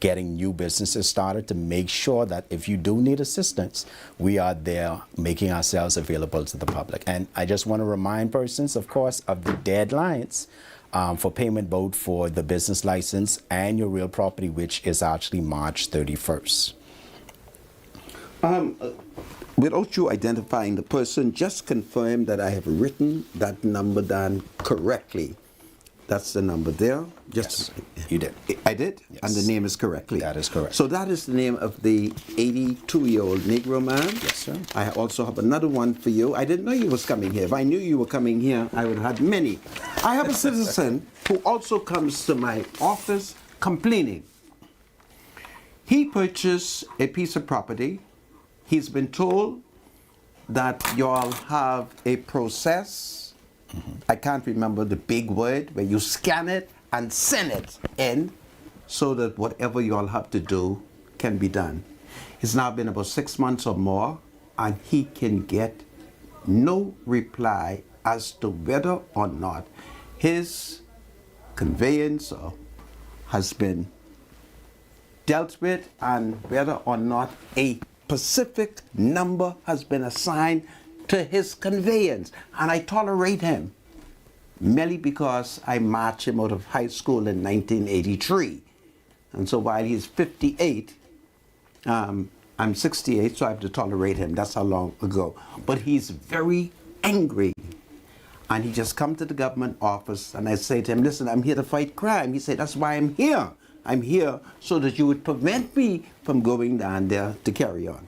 S9: getting new businesses started, to make sure that if you do need assistance, we are there making ourselves available to the public. And I just want to remind persons, of course, of the deadlines for payment both for the business license and your real property, which is actually March 31st.
S3: Without you identifying the person, just confirm that I have written that number down correctly. That's the number there.
S9: Yes, you did.
S3: I did?
S9: Yes.
S3: And the name is correctly?
S9: That is correct.
S3: So that is the name of the 82-year-old Negro man?
S9: Yes, sir.
S3: I also have another one for you. I didn't know you was coming here. If I knew you were coming here, I would have had many. I have a citizen who also comes to my office complaining. He purchased a piece of property. He's been told that y'all have a process. I can't remember the big word, where you scan it and send it in so that whatever y'all have to do can be done. It's now been about 6 months or more, and he can get no reply as to whether or not his conveyance has been dealt with, and whether or not a specific number has been assigned to his conveyance. And I tolerate him merely because I marched him out of high school in 1983. And so while he's 58, I'm 68, so I have to tolerate him. That's how long ago. But he's very angry. And he just come to the government office, and I say to him, listen, I'm here to fight crime. He said, that's why I'm here. I'm here so that you would prevent me from going down there to carry on.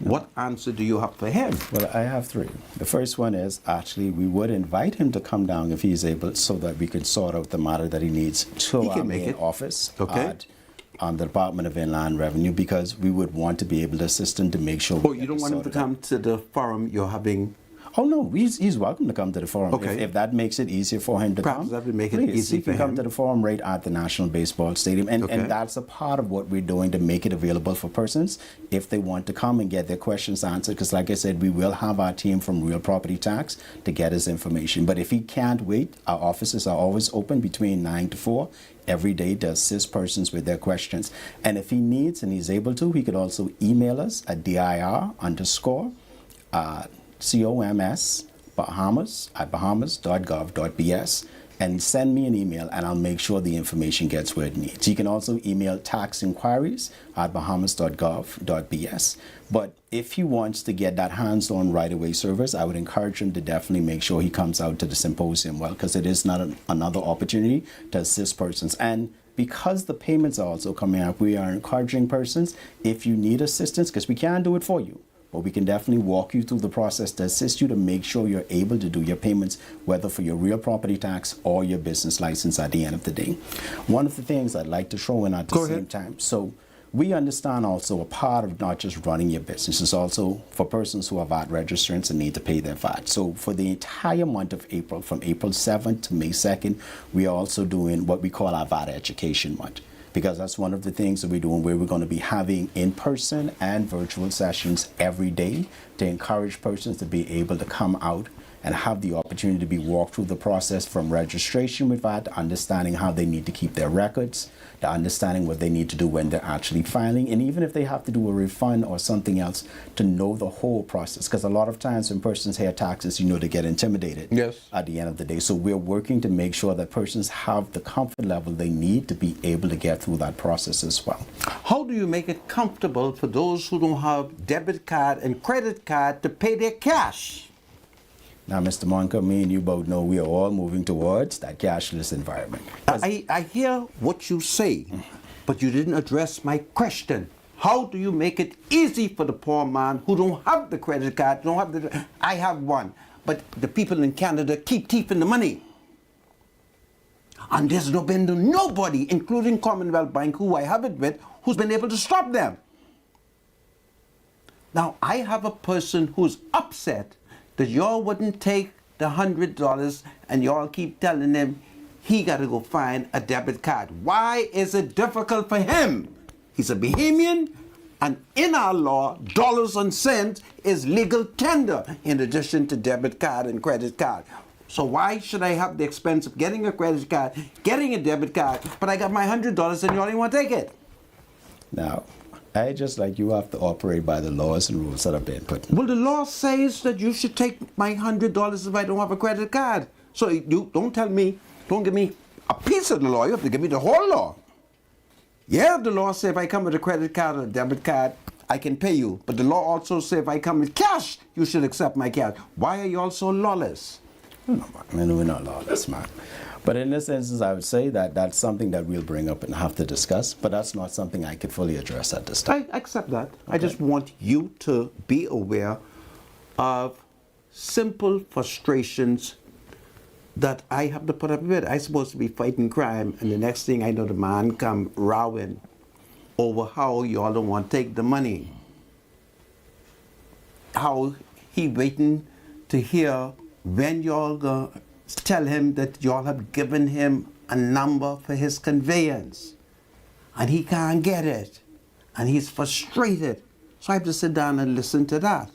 S3: What answer do you have for him?
S9: Well, I have three. The first one is, actually, we would invite him to come down if he's able, so that we can sort out the matter that he needs to our main office on the Department of Inland Revenue, because we would want to be able to assist him to make sure.
S3: Oh, you don't want him to come to the forum you're having?
S9: Oh no, he's welcome to come to the forum. If that makes it easier for him to come.
S3: That would make it
S9: please,
S3: easy
S9: he
S3: for
S9: can come
S3: him.
S9: to the forum right at the National Baseball Stadium, and that's a part of what we're doing to make it available for persons if they want to come and get their questions answered. Because like I said, we will have our team from Real Property Tax to get his information. But if he can't wait, our offices are always open between 9 to 4 every day to assist persons with their questions. And if he needs and he's able to, he could also email us at dir_coms Bahamas@bahamas.gov.bs and send me an email, and I'll make sure the information gets where it needs. You can also email taxinquiries@bahamas.gov.bs. But if he wants to get that hands-on right-away service, I would encourage him to definitely make sure he comes out to the symposium, because it is not another opportunity to assist persons. And because the payments are also coming up, we are encouraging persons, if you need assistance, because we can't do it for you, but we can definitely walk you through the process to assist you to make sure you're able to do your payments, whether for your real property tax or your business license at the end of the day. One of the things I'd like to throw in at the same time, so we understand also a part of not just running your business is also for persons who are VAT registrants and need to pay their VAT. So for the entire month of April, from April 7th to May 2nd, we are also doing what we call our VAT Education Month, because that's one of the things that we're doing, where we're going to be having in-person and virtual sessions every day to encourage persons to be able to come out and have the opportunity to be walked through the process from registration with VAT, understanding how they need to keep their records, the understanding what they need to do when they're actually filing, and even if they have to do a refund or something else, to know the whole process. Because a lot of times when persons hear taxes, they get intimidated at the end of the day. So we're working to make sure that persons have the comfort level they need to be able to get through that process as well.
S3: How do you make it comfortable for those who don't have debit card and credit card to pay their cash?
S9: Now, Mr. Monica, me and you both know we are all moving towards that cashless environment.
S3: I hear what you say, but you didn't address my question. How do you make it easy for the poor man who don't have the credit card, don't have the... I have one, but the people in Canada keep thieving the money. And there's been nobody, including Commonwealth Bank, who I have it with, who's been able to stop them. Now, I have a person who's upset that y'all wouldn't take the $100 and y'all keep telling him he got to go find a debit card. Why is it difficult for him? He's a Bahamian, and in our law, dollars and cents is legal tender in addition to debit card and credit card. So why should I have the expense of getting a credit card, getting a debit card, but I got my $100 and you only want to take it?
S9: Now, I just like you have to operate by the laws and rules that have been put.
S3: Well, the law says that you should take my $100 if I don't have a credit card. So you don't tell me, don't give me a piece of the law. You have to give me the whole law. Yeah, the law says if I come with a credit card or a debit card, I can pay you. But the law also says if I come with cash, you should accept my cash. Why are you all so lawless?
S9: No, man, we're not lawless, man. But in this instance, I would say that that's something that we'll bring up and have to discuss, but that's not something I could fully address at this time.
S3: I accept that.
S9: Okay.
S3: I just want you to be aware of simple frustrations that I have to put up with. I'm supposed to be fighting crime, and the next thing I know, the man come rowing over how y'all don't want to take the money. How he waiting to hear when y'all go tell him that y'all have given him a number for his conveyance, and he can't get it, and he's frustrated. So I have to sit down and listen to that.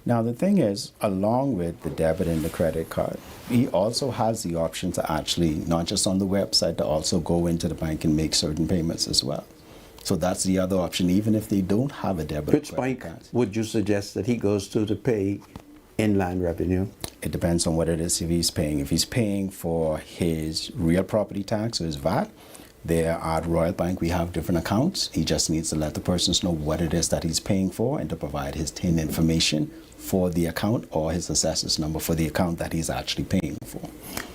S9: Now, the thing is, along with the debit and the credit card, he also has the option to actually, not just on the website, to also go into the bank and make certain payments as well. So that's the other option, even if they don't have a debit
S3: Which bank would you suggest that he goes to pay inland revenue?
S9: It depends on what it is if he's paying. If he's paying for his real property tax or his VAT, there at Royal Bank we have different accounts. He just needs to let the persons know what it is that he's paying for and to provide his TIN information for the account or his assessor's number for the account that he's actually paying for.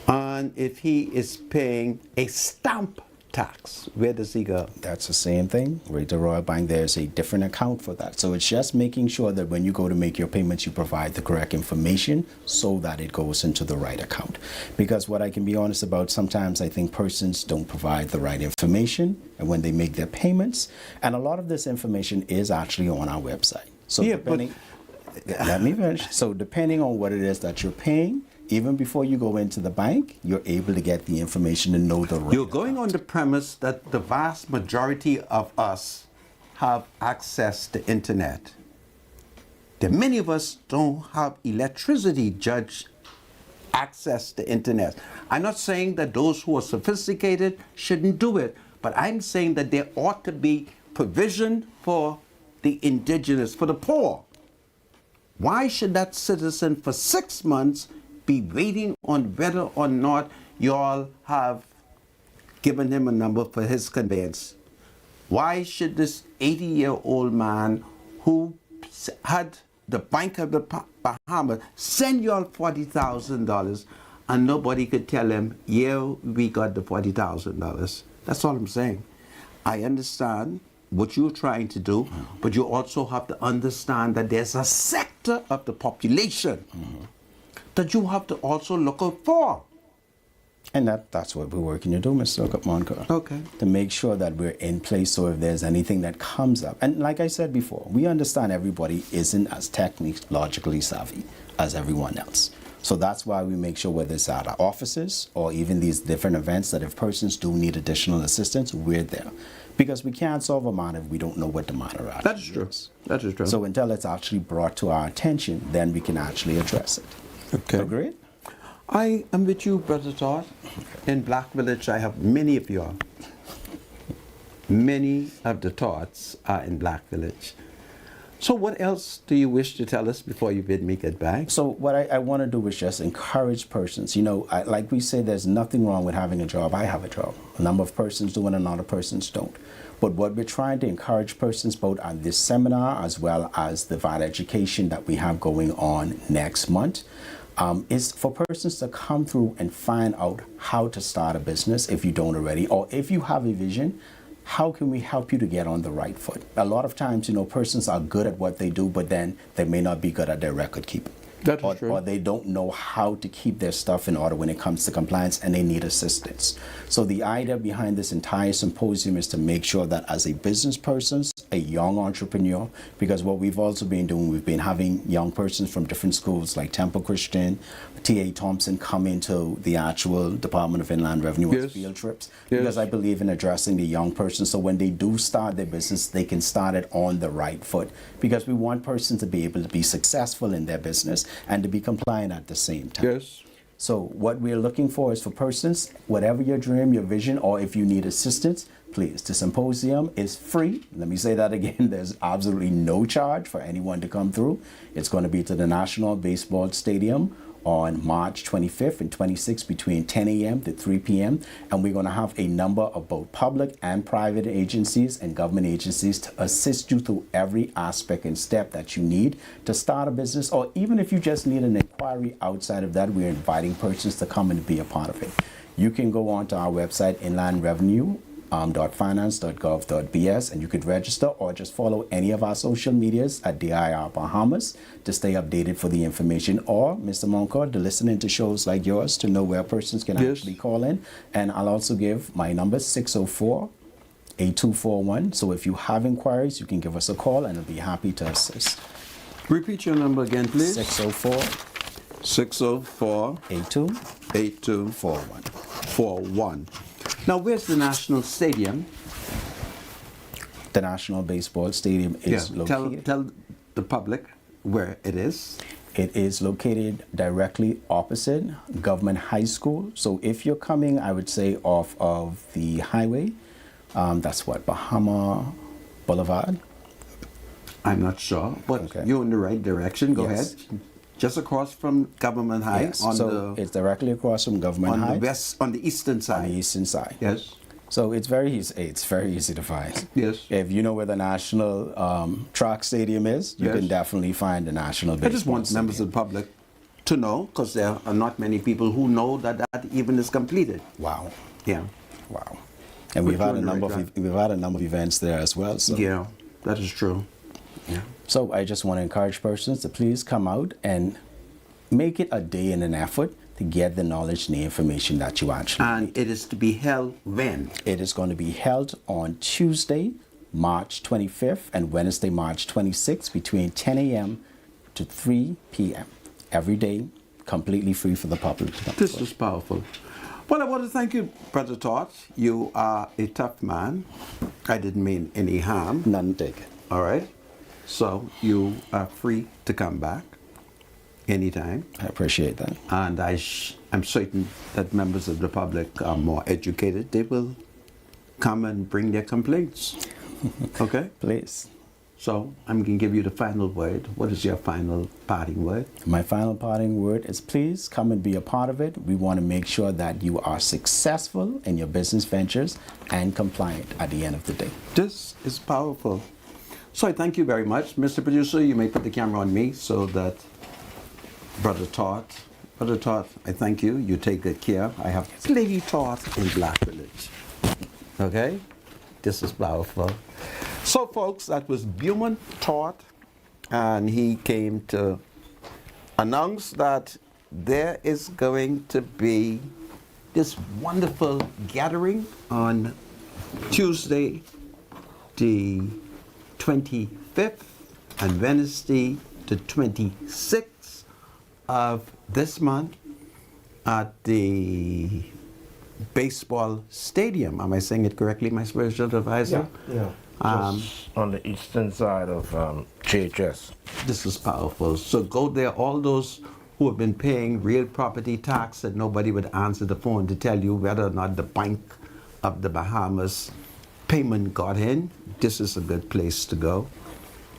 S3: And if he is paying a stamp tax, where does he go?
S9: That's the same thing. Right, the Royal Bank, there's a different account for that. So it's just making sure that when you go to make your payments, you provide the correct information so that it goes into the right account. Because what I can be honest about, sometimes I think persons don't provide the right information and when they make their payments. And a lot of this information is actually on our website. So
S3: yeah,
S9: let me finish. So depending on what it is that you're paying, even before you go into the bank, you're able to get the information to know the right.
S3: You're going on the premise that the vast majority of us have access to internet. That many of us don't have electricity, Judge, access to internet. I'm not saying that those who are sophisticated shouldn't do it, but I'm saying that there ought to be provision for the indigenous, for the poor. Why should that citizen for 6 months be waiting on whether or not y'all have given him a number for his conveyance? Why should this 80-year-old man who had the Bank of the Bahamas send y'all $40,000 and nobody could tell him, yeah, we got the $40,000? That's all I'm saying. I understand what you're trying to do, but you also have to understand that there's a sector of the population that you have to also look out for.
S9: And that's what we're working to do, Mr. Monica.
S3: Okay.
S9: To make sure that we're in place so if there's anything that comes up. And like I said before, we understand everybody isn't as technologically savvy as everyone else. So that's why we make sure whether it's at our offices or even these different events that if persons do need additional assistance, we're there. Because we can't solve a matter if we don't know what the matter actually
S3: That's true.
S9: is.
S3: That is true.
S9: So until it's actually brought to our attention, then we can actually address it.
S3: Okay.
S9: Agreed?
S3: I am with you, Brother Todd. In Black Village, I have many of you. Many of the Todds are in Black Village. So what else do you wish to tell us before you bid me goodbye?
S9: So what I want to do is just encourage persons. You know, like we say, there's nothing wrong with having a job. I have a job. A number of persons do and a lot of persons don't. But what we're trying to encourage persons both on this seminar as well as the VAD education that we have going on next month is for persons to come through and find out how to start a business if you don't already, or if you have a vision, how can we help you to get on the right foot? A lot of times, you know, persons are good at what they do, but then they may not be good at their record keeping.
S3: That is true.
S9: Or they don't know how to keep their stuff in order when it comes to compliance, and they need assistance. So the idea behind this entire symposium is to make sure that as a business person, a young entrepreneur, because what we've also been doing, we've been having young persons from different schools like Temple Christian, T.A. Thompson come into the actual Department of Inland Revenue on
S3: Yes.
S9: field trips,
S3: Yes.
S9: because I believe in addressing the young person. So when they do start their business, they can start it on the right foot, because we want persons to be able to be successful in their business and to be compliant at the same time.
S3: Yes.
S9: So what we're looking for is for persons, whatever your dream, your vision, or if you need assistance, please, the symposium is free. Let me say that again. There's absolutely no charge for anyone to come through. It's going to be to the National Baseball Stadium on March 25th and 26th between 10 a.m. to 3 p.m. And we're going to have a number of both public and private agencies and government agencies to assist you through every aspect and step that you need to start a business, or even if you just need an inquiry outside of that, we're inviting persons to come and be a part of it. You can go on to our website, inlandrevenue.finance.gov.bs, and you could register or just follow any of our social medias at DIR Bahamas to stay updated for the information, or Mr. Moncor, to listen into shows like yours to know where persons can
S3: Yes.
S9: actually call in. And I'll also give my number, 604-8241. So if you have inquiries, you can give us a call and I'll be happy to assist.
S3: Repeat your number again, please.
S9: 604-8241.
S3: 604-8241. Now, where's the National Stadium?
S9: The National Baseball Stadium is located.
S3: Tell the public where it is.
S9: It is located directly opposite Government High School. So if you're coming, I would say, off of the highway, that's what, Bahama Boulevard?
S3: I'm not sure, but
S9: Okay.
S3: you're in the right direction. Go
S9: Yes.
S3: ahead. Just across from Government High
S9: Yes. So it's directly across from Government High.
S3: on the eastern
S9: On
S3: side.
S9: the eastern side.
S3: Yes.
S9: So it's very easy. It's very easy to find.
S3: Yes.
S9: If you know where the National Track Stadium is, you
S3: Yes.
S9: can definitely find the National
S3: I
S9: Baseball
S3: just want members of
S9: Stadium.
S3: the public to know, because there are not many people who know that that even is completed.
S9: Wow,
S3: Yeah.
S9: wow. And
S3: We're
S9: we've had a
S3: doing the
S9: number
S3: right
S9: of we've had a number of events there as well. So
S3: Yeah, that is true. Yeah.
S9: So I just want to encourage persons to please come out and make it a day and an effort to get the knowledge and the information that you actually
S3: And
S9: need.
S3: it is to be held when?
S9: It is going to be held on Tuesday, March 25th and Wednesday, March 26th between 10 a.m. to 3 p.m. Every day, completely free for the public to come.
S3: This is powerful. Well, I want to thank you, Brother Todd. You are a tough man. I didn't mean any harm.
S9: None taken.
S3: All right. So you are free to come back anytime.
S9: I appreciate that.
S3: And I'm certain that members of the public are more educated. They will come and bring their complaints. Okay?
S9: Please.
S3: So I'm going to give you the final word. What is your final parting word?
S9: My final parting word is please come and be a part of it. We want to make sure that you are successful in your business ventures and compliant at the end of the day.
S3: This is powerful. So I thank you very much. Mr. Producer, you may put the camera on me so that Brother Todd, I thank you. You take good care. I have Lady Todd in Black Village. Okay? This is powerful. So folks, that was Beaumont Todd, and he came to announce that there is going to be this wonderful gathering on Tuesday, the 25th, and Wednesday, the 26th of this month at the baseball stadium. Am I saying it correctly, my spiritual advisor?
S5: Yeah. Just on the eastern side of JHS.
S3: This is powerful. So go there. All those who have been paying real property tax and nobody would answer the phone to tell you whether or not the Bank of the Bahamas payment got in. This is a good place to go.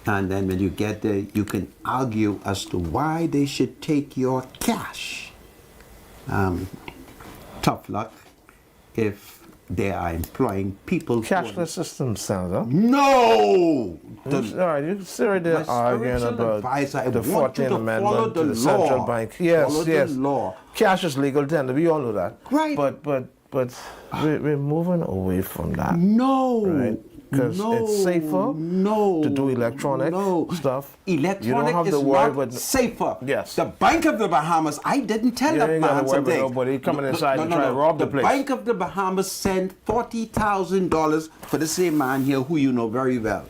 S3: And then when you get there, you can argue as to why they should take your cash. Tough luck if they are employing people.
S5: Cashless systems, Senator.
S3: No!
S5: All right, you sit right there arguing about the 14th Amendment to the central bank. Yes,
S3: Follow
S5: yes.
S3: the law.
S5: Cash is legal tender. We all know that.
S3: Right.
S5: But we're moving away from that.
S3: No.
S5: Right? Because it's safer to do electronic stuff.
S3: Electronic
S5: you don't have
S3: is
S5: to worry
S3: not
S5: about
S3: safer.
S5: Yes.
S3: The Bank of the Bahamas, I didn't tell
S5: You
S3: that
S5: ain't gotta
S3: man
S5: worry about
S3: something.
S5: nobody coming inside and trying to rob the place.
S3: Bank of the Bahamas sent $40,000 for the same man here who you know very well.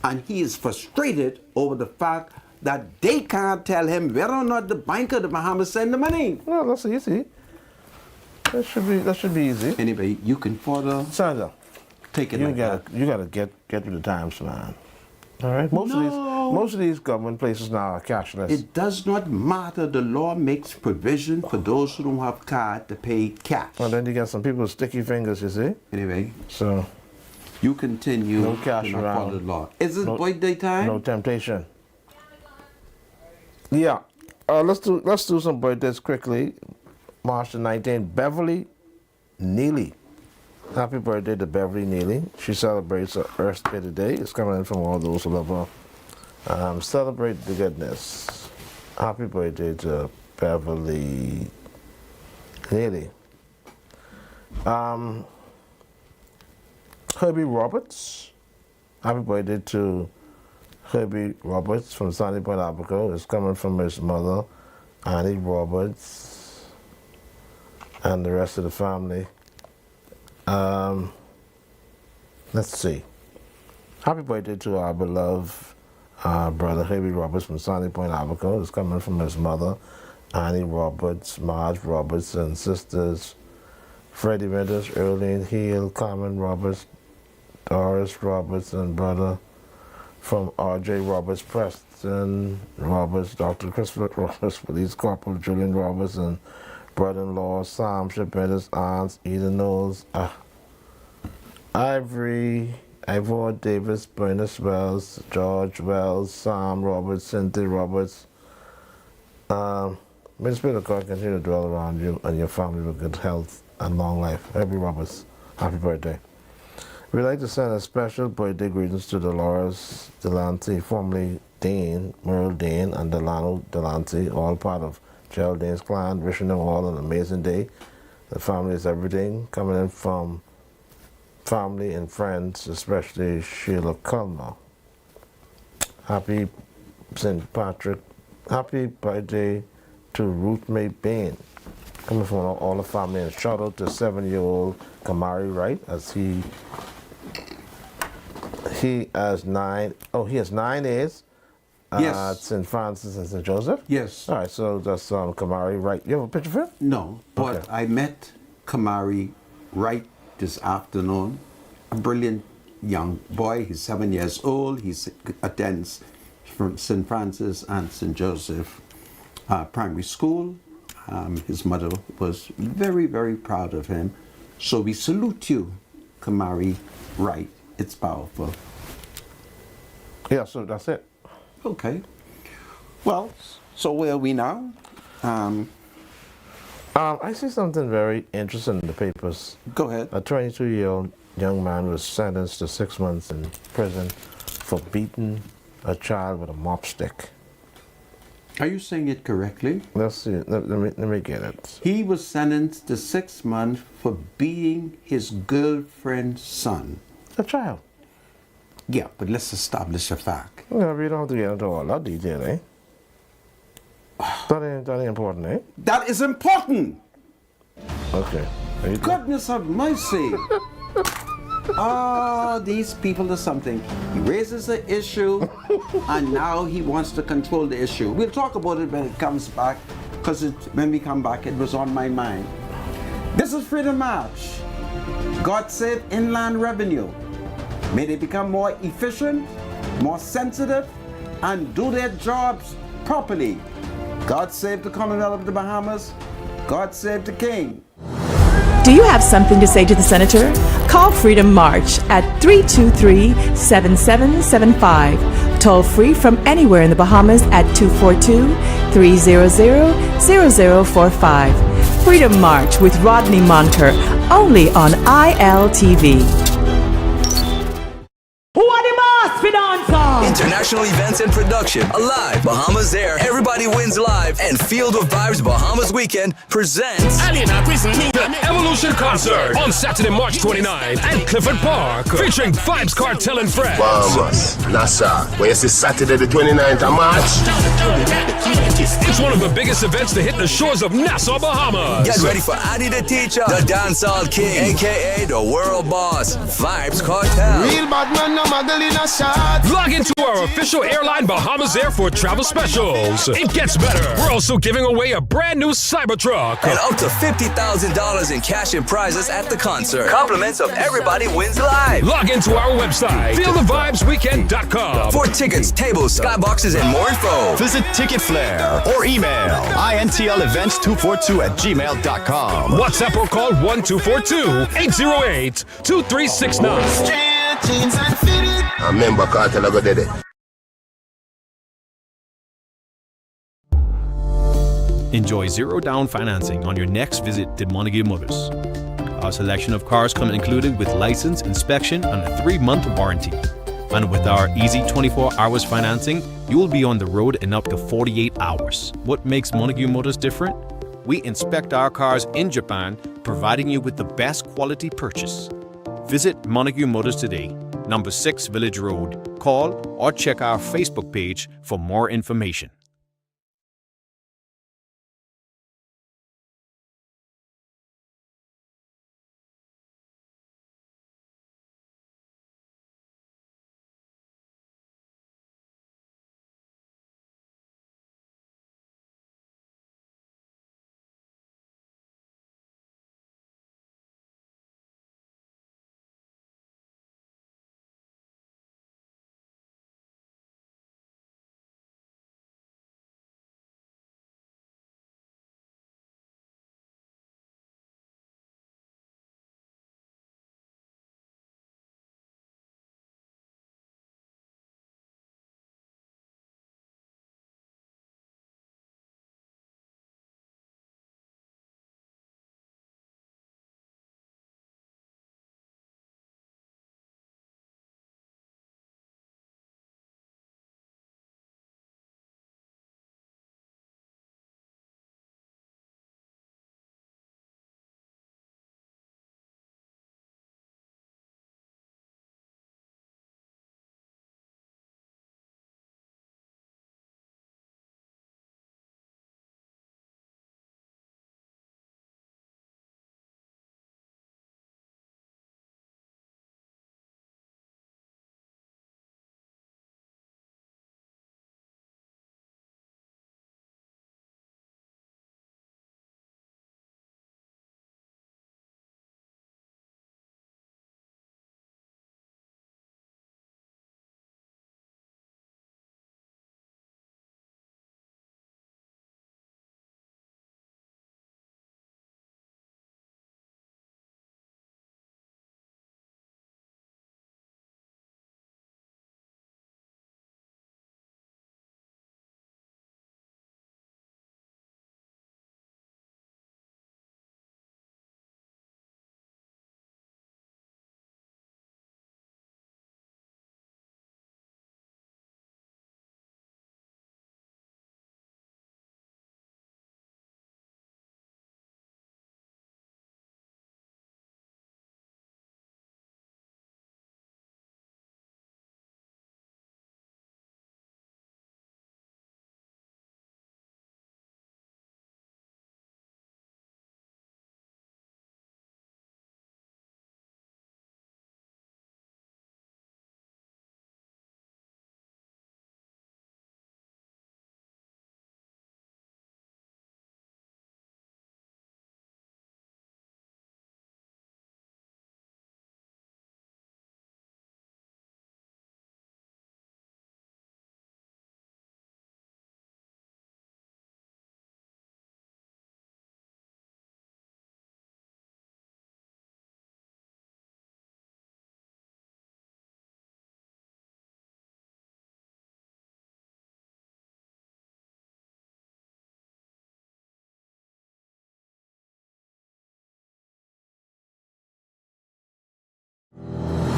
S3: And he is frustrated over the fact that they can't tell him whether or not the Bank of the Bahamas send the money.
S5: No, that's easy. That should be easy.
S3: Anyway, you can further
S5: Sandra,
S3: take it
S5: you
S3: like
S5: gotta get with the times, man. All right. Most of these government places now are cashless.
S3: It does not matter. The law makes provision for those who don't have card to pay cash.
S5: Well, then you get some people with sticky fingers, you see.
S3: Anyway,
S5: So
S3: you continue
S5: no cash
S3: to not
S5: around.
S3: follow the law. Is it
S5: No-
S3: birthday time?
S5: no temptation. Yeah. Let's do some birthdays quickly. March the 19th, Beverly Neely. Happy birthday to Beverly Neely. She celebrates her Earth Day today. It's coming in from all those who love her. Celebrate the goodness. Happy birthday to Beverly Neely. Herbie Roberts. Happy birthday to Herbie Roberts from Sunny Point, Abaco. It's coming from his mother, Annie Roberts, and the rest of the family. Let's see. Happy birthday to our beloved brother Herbie Roberts from Sunny Point, Abaco. It's coming from his mother, Annie Roberts, Marge Roberts, and sisters Freddie Winters, Earlene Hill, Carmen Roberts, Doris Roberts, and brother from R.J. Roberts, Preston Roberts, Dr. Christopher Roberts, Police Corporal Julian Roberts, and brother-in-law Sam Shapetta's aunts, Eda Knowles, Ivory, Ivor Davis, Bernice Wells, George Wells, Sam Roberts, Cynthia Roberts. May the Spirit of God continue to dwell around you and your family with good health and long life. Herbie Roberts, happy birthday. We'd like to send a special birthday greetings to Dolores Delante, formerly Dane, Merle Dane, and Delano Delante, all part of Gerald Dane's clan, wishing them all an amazing day. The family is everything, coming in from family and friends, especially Sheila Culmer. Happy St. Patrick, happy birthday to Ruth Mae Bain, coming from all the family, and shout out to 7-year-old Kamari Wright, as he has 9 A's
S3: Yes.
S5: at St. Francis and St. Joseph?
S3: Yes.
S5: All right, so that's Kamari Wright. You have a picture for him?
S3: No, but
S5: Okay.
S3: I met Kamari right this afternoon. A brilliant young boy. He's 7 years old. He attends from St. Francis and St. Joseph Primary School. His mother was very, very proud of him. So we salute you, Kamari Wright. It's powerful.
S5: Yeah, so that's it.
S3: Okay. Well, so where are we now?
S5: I see something very interesting in the papers.
S3: Go ahead.
S5: A 22-year-old young man was sentenced to 6 months in prison for beating a child with a mop stick.
S3: Are you saying it correctly?
S5: Let's see. Let me get it.
S3: He was sentenced to 6 months for beating his girlfriend's son.
S5: A child.
S3: Yeah, but let's establish a fact.
S5: Yeah, we don't have to get into all that detail, eh? That ain't important, eh?
S3: That is important!
S5: Okay.
S3: Goodness of mercy! These people are something. He raises the issue, and now he wants to control the issue. We'll talk about it when it comes back, because when we come back, it was on my mind. This is Freedom March. God save Inland Revenue. May they become more efficient, more sensitive, and do their jobs properly. God save the Commonwealth of the Bahamas. God save the King.
S6: Do you have something to say to the Senator? Call Freedom March at 323-7775. Toll free from anywhere in the Bahamas at 242-300-0045. Freedom March with Rodney Monker, only on ILTV.
S10: Who are the boss for dancer?
S11: International events and production. Alive, Bahamas Air, Everybody Wins Live, and Field of Vibes Bahamas Weekend presents
S12: the Evolution Concert on Saturday, March 29th at Clifford Park, featuring Vibes Cartel and Friends.
S13: Bahamas, Nassau. Where is this Saturday the 29th of March?
S12: It's one of the biggest events to hit the shores of Nassau, Bahamas.
S11: Get ready for Adi the Teacher, the Dancehall King, aka the World Boss, Vibes Cartel.
S13: Real bad man, no muggle in a shot.
S12: Log into our official airline Bahamas Air for travel specials. It gets better. We're also giving away a brand new Cybertruck.
S11: And up to $50,000 in cash and prizes at the concert. Compliments of Everybody Wins Live.
S12: Log into our website, feelthevibesweekend.com.
S11: For tickets, tables, skyboxes, and more info.
S14: Visit Ticket Flair or email intlevents242@gmail.com.
S12: WhatsApp or call 1242-808-2369.
S13: I remember Cartel, I got it.
S15: Enjoy zero-down financing on your next visit to Montague Motors. Our selection of cars come included with license, inspection, and a 3-month warranty. And with our easy 24 hours financing, you will be on the road in up to 48 hours. What makes Montague Motors different? We inspect our cars in Japan, providing you with the best quality purchase. Visit Montague Motors today, number 6 Village Road. Call or check our Facebook page for more information.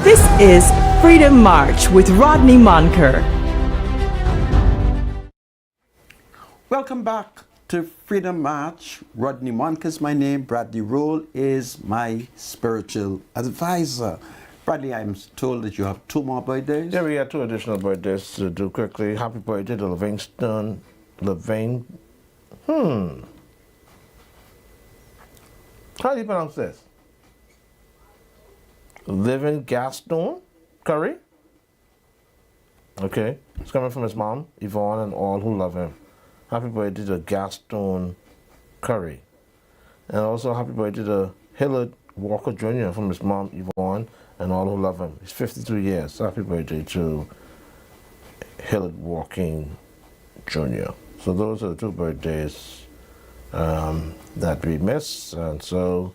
S6: This is Freedom March with Rodney Monker.
S3: Welcome back to Freedom March. Rodney Monker is my name. Bradley Roll is my spiritual advisor. Bradley, I'm told that you have 2 more birthdays.
S5: Yeah, we got 2 additional birthdays to do quickly. Happy birthday to Levain. How do you pronounce this? Living Gaston Curry? Okay. It's coming from his mom, Yvonne, and all who love him. Happy birthday to Gaston Curry. And also happy birthday to Hillard Walker Jr. from his mom, Yvonne, and all who love him. He's 52 years. So happy birthday to Hillard Walking Jr. So those are the 2 birthdays that we missed. And so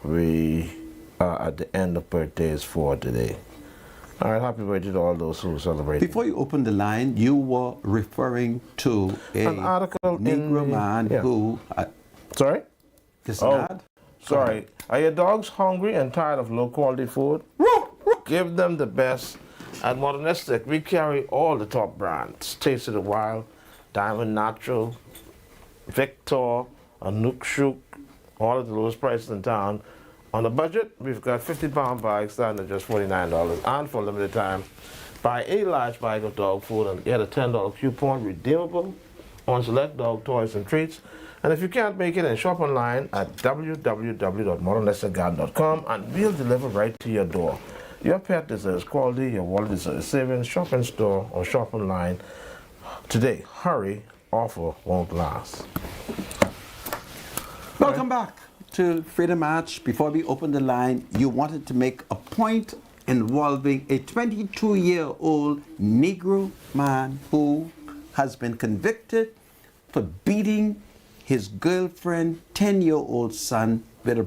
S5: we are at the end of birthdays for today. All right, happy birthday to all those who celebrate.
S3: Before you open the line, you were referring to
S5: an article
S3: Negro man who...
S5: Sorry?
S3: This ad?
S5: Sorry. Are your dogs hungry and tired of low-quality food? Give them the best. At Modernistic, we carry all the top brands. Taste of the Wild, Diamond Natural, Victor, Anouk Shook, all at the lowest prices in town. On the budget, we've got 50-pound bags starting at just $49. And for a limited time, buy a large bag of dog food and get a $10 coupon redeemable on select dog toys and treats. And if you can't make it, then shop online at www.modernisticgarden.com and we'll deliver right to your door. Your pet deserves quality, your wallet deserves savings. Shop in store or shop online today. Hurry, offer won't last.
S3: Welcome back to Freedom March. Before we open the line, you wanted to make a point involving a 22-year-old Negro man who has been convicted for beating his girlfriend, 10-year-old son with a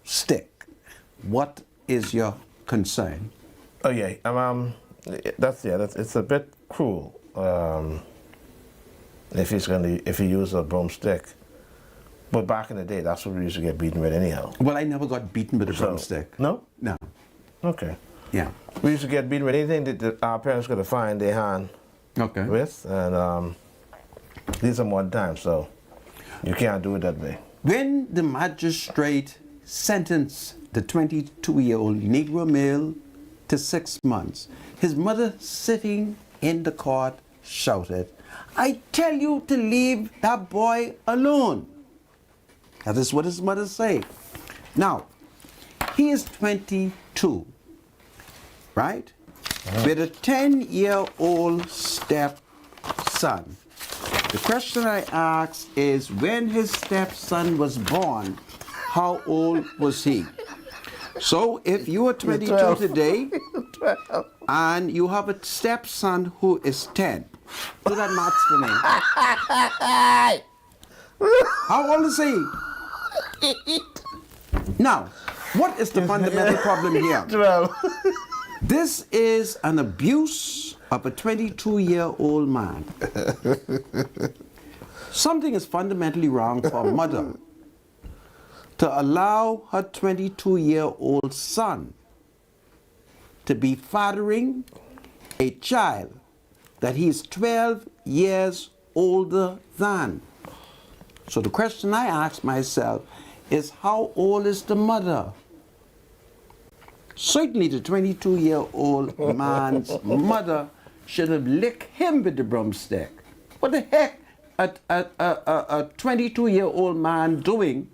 S3: broomstick. What is your concern?
S5: Oh yeah, it's a bit cruel. If he used a broomstick. But back in the day, that's what we used to get beaten with anyhow.
S3: Well, I never got beaten with a broomstick.
S5: No?
S3: No.
S5: Okay.
S3: Yeah.
S5: We used to get beaten with anything that our parents could have find their hand with. And these are modern times, so you can't do it that way.
S3: When the magistrate sentenced the 22-year-old Negro male to 6 months, his mother sitting in the court shouted, "I tell you to leave that boy alone." That is what his mother said. Now, he is 22, right? With a 10-year-old stepson. The question I ask is, when his stepson was born, how old was he? So if you are 22 today, and you have a stepson who is 10, do that math for me. How old is he? Now, what is the fundamental problem here? This is an abuse of a 22-year-old man. Something is fundamentally wrong for a mother to allow her 22-year-old son to be fathering a child that he's 12 years older than. So the question I ask myself is, how old is the mother? Certainly the 22-year-old man's mother should have licked him with the broomstick. What the heck a 22-year-old man doing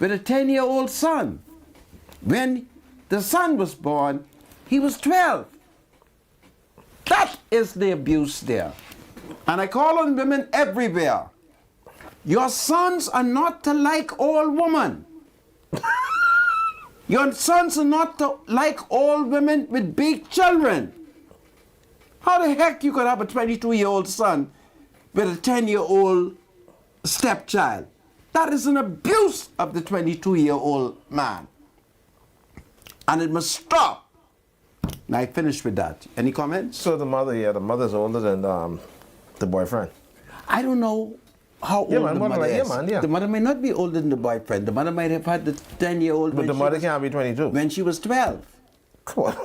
S3: with a 10-year-old son? When the son was born, he was 12. That is the abuse there. And I call on women everywhere. Your sons are not to like all women. Your sons are not to like all women with big children. How the heck you could have a 22-year-old son with a 10-year-old stepchild? That is an abuse of the 22-year-old man. And it must stop. Now I finished with that. Any comments?
S5: So the mother's older than the boyfriend.
S3: I don't know how old
S5: Yeah, man,
S3: the
S5: mother
S3: mother
S5: like,
S3: is.
S5: yeah, man, yeah.
S3: The mother may not be older than the boyfriend. The mother might have had the 10-year-old.
S5: But the mother can't be 22.
S3: When she was 12.
S5: Come on.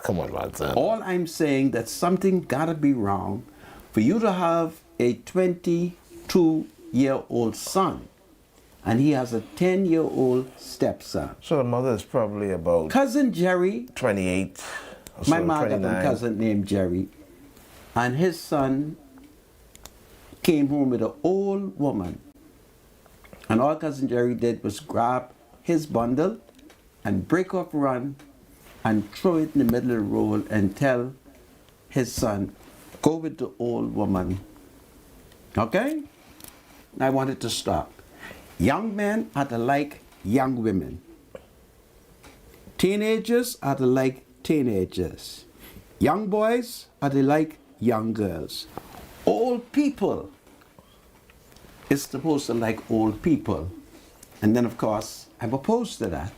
S5: Come on, man. Son.
S3: All I'm saying that something gotta be wrong for you to have a 22-year-old son and he has a 10-year-old stepson.
S5: So the mother is probably about
S3: Cousin Jerry,
S5: 28. Or
S3: my
S5: so,
S3: mother got
S5: 29.
S3: a cousin named Jerry, and his son came home with an old woman. And all Cousin Jerry did was grab his bundle and break off run and throw it in the middle of the road and tell his son, go with the old woman. Okay? I wanted to stop. Young men are to like young women. Teenagers are to like teenagers. Young boys are to like young girls. Old people is supposed to like old people. And then, of course, I'm opposed to that.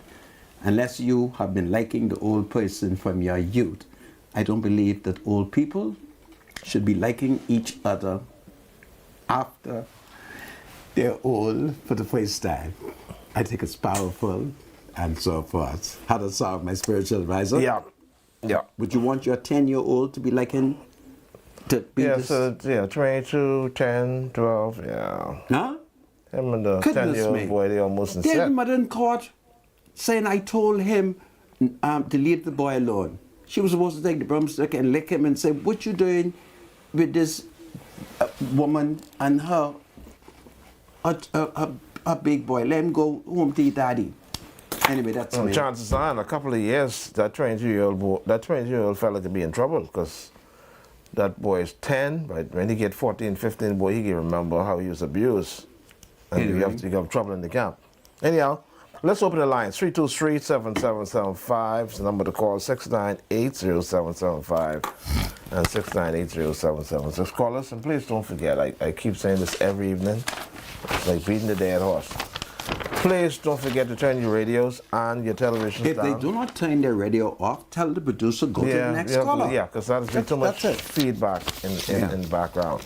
S3: Unless you have been liking the old person from your youth, I don't believe that old people should be liking each other after they're old for the first time. I think it's powerful and so forth. How to solve my spiritual advisor?
S5: Yeah. Yeah.
S3: Would you want your 10-year-old to be liking to be
S5: Yeah,
S3: this?
S5: so, yeah, 22, 10, 12, yeah.
S3: Huh?
S5: Him and the
S3: Goodness
S5: 10-year-old
S3: me.
S5: boy, they almost in
S3: David
S5: step.
S3: mother in court saying I told him to leave the boy alone. She was supposed to take the broomstick and lick him and say, what you doing with this woman and her big boy? Let him go home to your daddy. Anyway, that's me.
S5: Chances are, in a couple of years, that 22-year-old fella could be in trouble because that boy is 10, but when he get 14, 15, boy, he can remember how he was abused. And
S3: Anyway.
S5: you have trouble in the camp. Anyhow, let's open the lines. 323-7775 is the number to call. 698-0775 and 698-0776. Call us, and please don't forget, I keep saying this every evening. It's like beating the dead horse. Please don't forget to turn your radios and your televisions
S3: If
S5: down.
S3: they do not turn their radio off, tell the producer go to the next caller.
S5: Yeah, because that has been too much
S3: That's it.
S5: feedback in the background.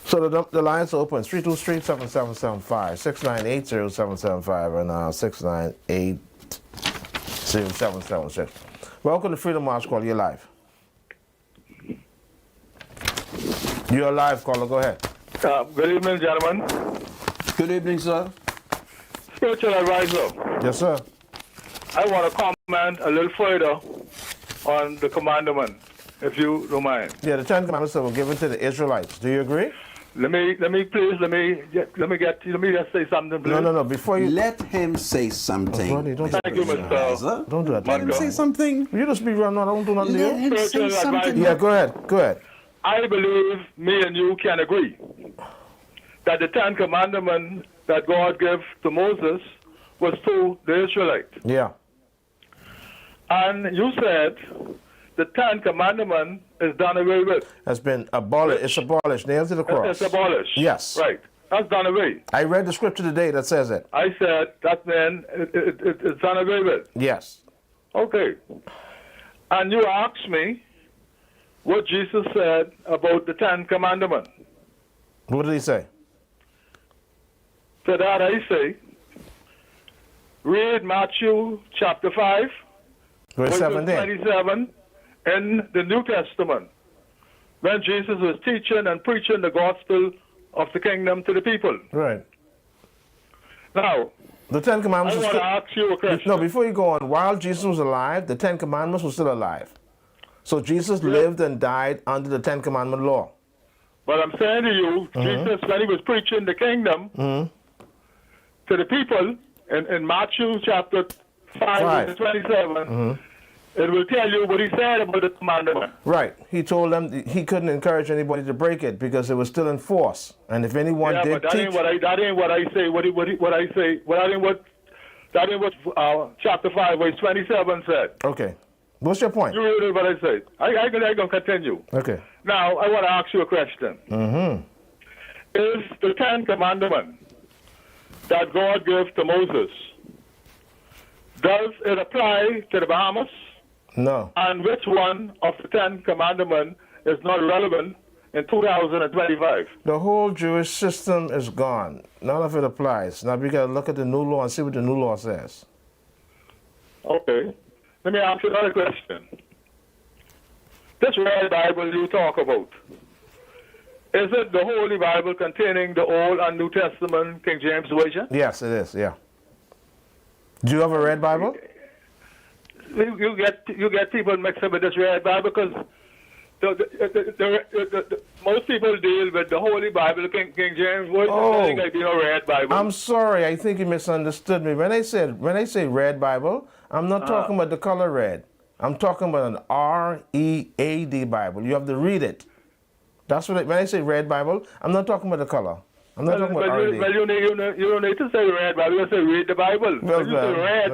S5: So the lines are open. 323-7775, 698-0775, and 698-0776. Welcome to Freedom March Call. You're live. You're live, caller. Go ahead.
S16: Good evening, gentlemen.
S3: Good evening, sir.
S16: Spiritual advisor.
S5: Yes, sir.
S16: I want to comment a little further on the commandment, if you don't mind.
S5: Yeah, the 10 Commandments that were given to the Israelites. Do you agree?
S16: Let me just say something, please.
S5: No. Before you
S3: let him say something.
S5: Rodney, don't
S16: Thank you, Mr.
S5: Don't do that.
S3: Let him say something.
S5: You just be running on. Don't do nothing to
S3: Let
S5: you.
S3: him say
S16: Spiritual
S3: something.
S16: advisor.
S5: Yeah, go ahead. Go ahead.
S16: I believe me and you can agree that the 10 commandments that God gave to Moses was to the Israelites.
S5: Yeah.
S16: And you said the 10 commandments is done away with.
S5: Has been abolished. It's abolished. Nailed to the cross.
S16: It's abolished.
S5: Yes.
S16: Right. That's done away.
S5: I read the scripture today that says it.
S16: I said that meant it's done away with.
S5: Yes.
S16: Okay. And you asked me what Jesus said about the 10 commandments.
S5: What did he say?
S16: To that I say, read Matthew chapter 5,
S5: Verse
S16: verse
S5: 17.
S16: 27 in the New Testament, when Jesus was teaching and preaching the gospel of the kingdom to the people.
S5: Right.
S16: Now,
S5: The 10 Commandments
S16: I
S5: was
S16: want to
S5: still...
S16: ask you a question.
S5: No, before you go on, while Jesus was alive, the 10 Commandments were still alive. So Jesus lived and died under the 10 Commandment law.
S16: But I'm saying to you, Jesus, when he was preaching the kingdom to the people, in Matthew chapter 5, verse 27, it will tell you what he said about the commandment.
S5: Right. He told them that he couldn't encourage anybody to break it because it was still in force. And if anyone
S16: Yeah,
S5: did
S16: but that ain't what I say. What I say. That ain't what chapter 5, verse 27 said.
S5: Okay. What's your point?
S16: You read what I say. I can continue.
S5: Okay.
S16: Now, I want to ask you a question. Is the 10 commandments that God gave to Moses, does it apply to the Bahamas?
S5: No.
S16: And which one of the 10 commandments is not relevant in 2025.
S5: The whole Jewish system is gone. None of it applies. Now we got to look at the new law and see what the new law says.
S16: Okay. Let me ask you another question. This Red Bible you talk about, is it the Holy Bible containing the Old and New Testament, King James Version?
S5: Yes, it is, yeah. Do you have a Red Bible?
S16: You get people mixed up with this Red Bible because most people deal with the Holy Bible, King James Version.
S5: Oh.
S16: I think I do a Red Bible.
S5: I'm sorry, I think you misunderstood me. When I say Red Bible, I'm not talking about the color red. I'm talking about an R-E-A-D Bible. You have to read it. That's what when I say Red Bible, I'm not talking about the color. I'm not talking about R-E-A-D.
S16: Well, you don't need to say Red Bible. You say read the Bible. When you say red,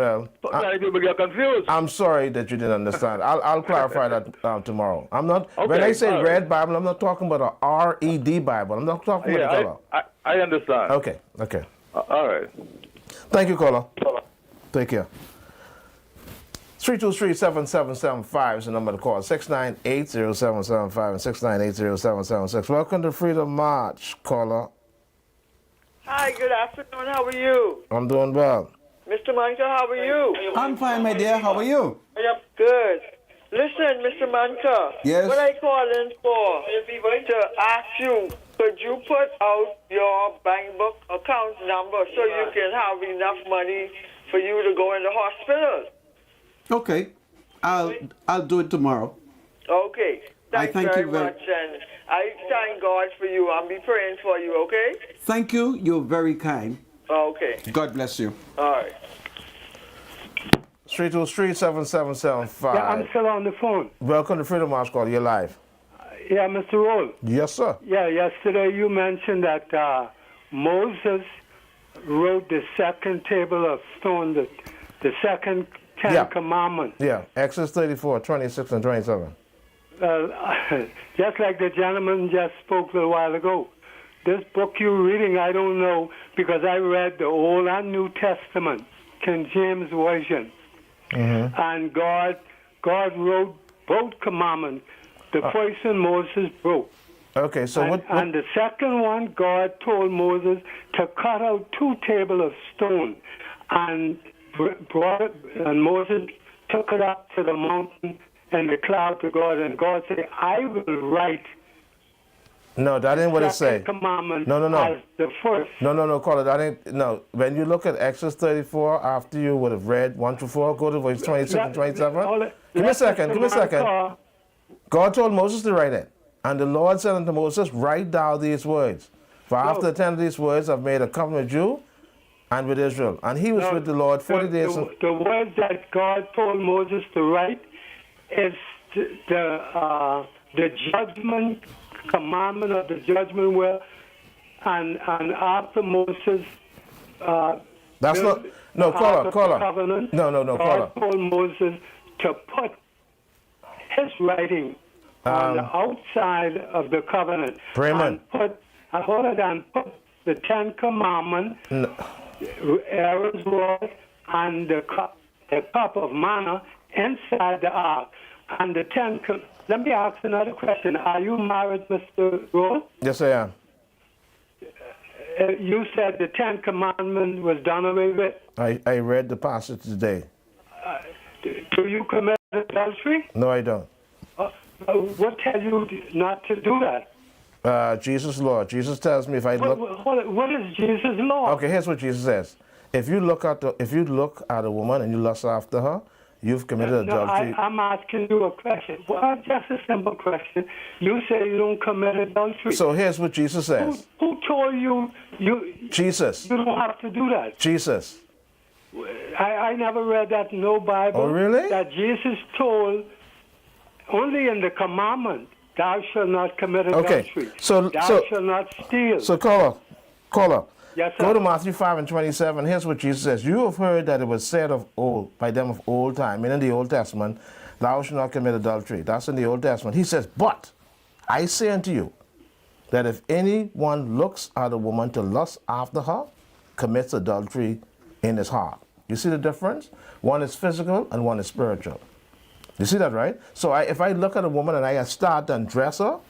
S16: many people get confused.
S5: I'm sorry that you didn't understand. I'll clarify that tomorrow. I'm not.
S16: Okay,
S5: when I say
S16: all right.
S5: Red Bible, I'm not talking about a R-E-D Bible. I'm not talking about the color.
S16: I understand.
S5: Okay.
S16: All right.
S5: Thank you, caller. Take care. 323-7775 is the number to call. 698-0775 and 698-0776. Welcome to Freedom March, caller.
S17: Hi, good afternoon. How are you?
S5: I'm doing well.
S17: Mr. Manka, how are you?
S3: I'm fine, my dear. How are you?
S17: Yep, good. Listen, Mr. Manka.
S3: Yes?
S17: What I call in for to ask you, could you put out your bank book account number so you can have enough money for you to go in the hospital?
S3: Okay. I'll do it tomorrow.
S17: Okay. Thanks
S3: thank
S17: very
S3: you very-
S17: much, and I thank God for you. I'll be praying for you, okay?
S3: Thank you. You're very kind.
S17: Okay.
S3: God bless you.
S17: All right.
S5: 323-7775.
S18: Yeah, I'm still on the phone.
S5: Welcome to Freedom March, caller. You're live.
S18: Yeah, Mr. Roll.
S5: Yes, sir.
S18: Yeah, yesterday you mentioned that Moses wrote the second table of stone, the second Ten Commandments.
S5: Yeah, Exodus 34, 26 and 27.
S18: Just like the gentleman just spoke a little while ago. This book you're reading, I don't know, because I read the Old and New Testament, King James Version.
S5: Mm-hmm.
S18: And God wrote both commandments. The first one Moses wrote.
S5: Okay, so
S18: And the second one, God told Moses to cut out 2 tables of stone and brought it, and Moses took it up to the mountain and the cloud to God, and God said, I will write
S5: No, that ain't what it say.
S18: commandment
S5: No.
S18: as the first.
S5: No, caller, that ain't, no. When you look at Exodus 34, after you would have read 1 through 4, go to verse 26 and 27. Give me a second. God told Moses to write it. And the Lord said unto Moses, write down these words. For after the 10 of these words, I've made a covenant with you and with Israel. And he was with the Lord 40 days.
S18: The words that God told Moses to write is the judgment, commandment of the judgment where, and after Moses.
S5: That's not, no, caller.
S18: Covenant,
S5: No, caller.
S18: God told Moses to put his writing on the outside of the covenant.
S5: Bremen.
S18: And put the 10 Commandments, Aaron's rod, and the cup of manna inside the ark. And the 10. Let me ask another question. Are you married, Mr. Rose?
S5: Yes, I am.
S18: You said the 10 Commandments was done away with.
S5: I read the passage today.
S18: Do you commit adultery?
S5: No, I don't.
S18: What tells you not to do that?
S5: Jesus' law. Jesus tells me if I look.
S18: What is Jesus' law?
S5: Okay, here's what Jesus says. If you look at a woman and you lust after her, you've committed adultery.
S18: I'm asking you a question. Well, just a simple question. You say you don't commit adultery.
S5: So here's what Jesus says.
S18: Who told you?
S5: Jesus.
S18: You don't have to do that.
S5: Jesus.
S18: I never read that in no Bible.
S5: Oh, really?
S18: That Jesus told only in the commandment, thou shalt not commit adultery.
S5: Okay. So
S18: thou shalt not steal.
S5: So caller.
S18: Yes, sir.
S5: Go to Matthew 5 and 27. Here's what Jesus says. You have heard that it was said of old, by them of old time, meaning the Old Testament, thou shalt not commit adultery. That's in the Old Testament. He says, but I say unto you that if anyone looks at a woman to lust after her, commits adultery in his heart. You see the difference? One is physical and one is spiritual. You see that, right? So if I look at a woman and I start to undress her,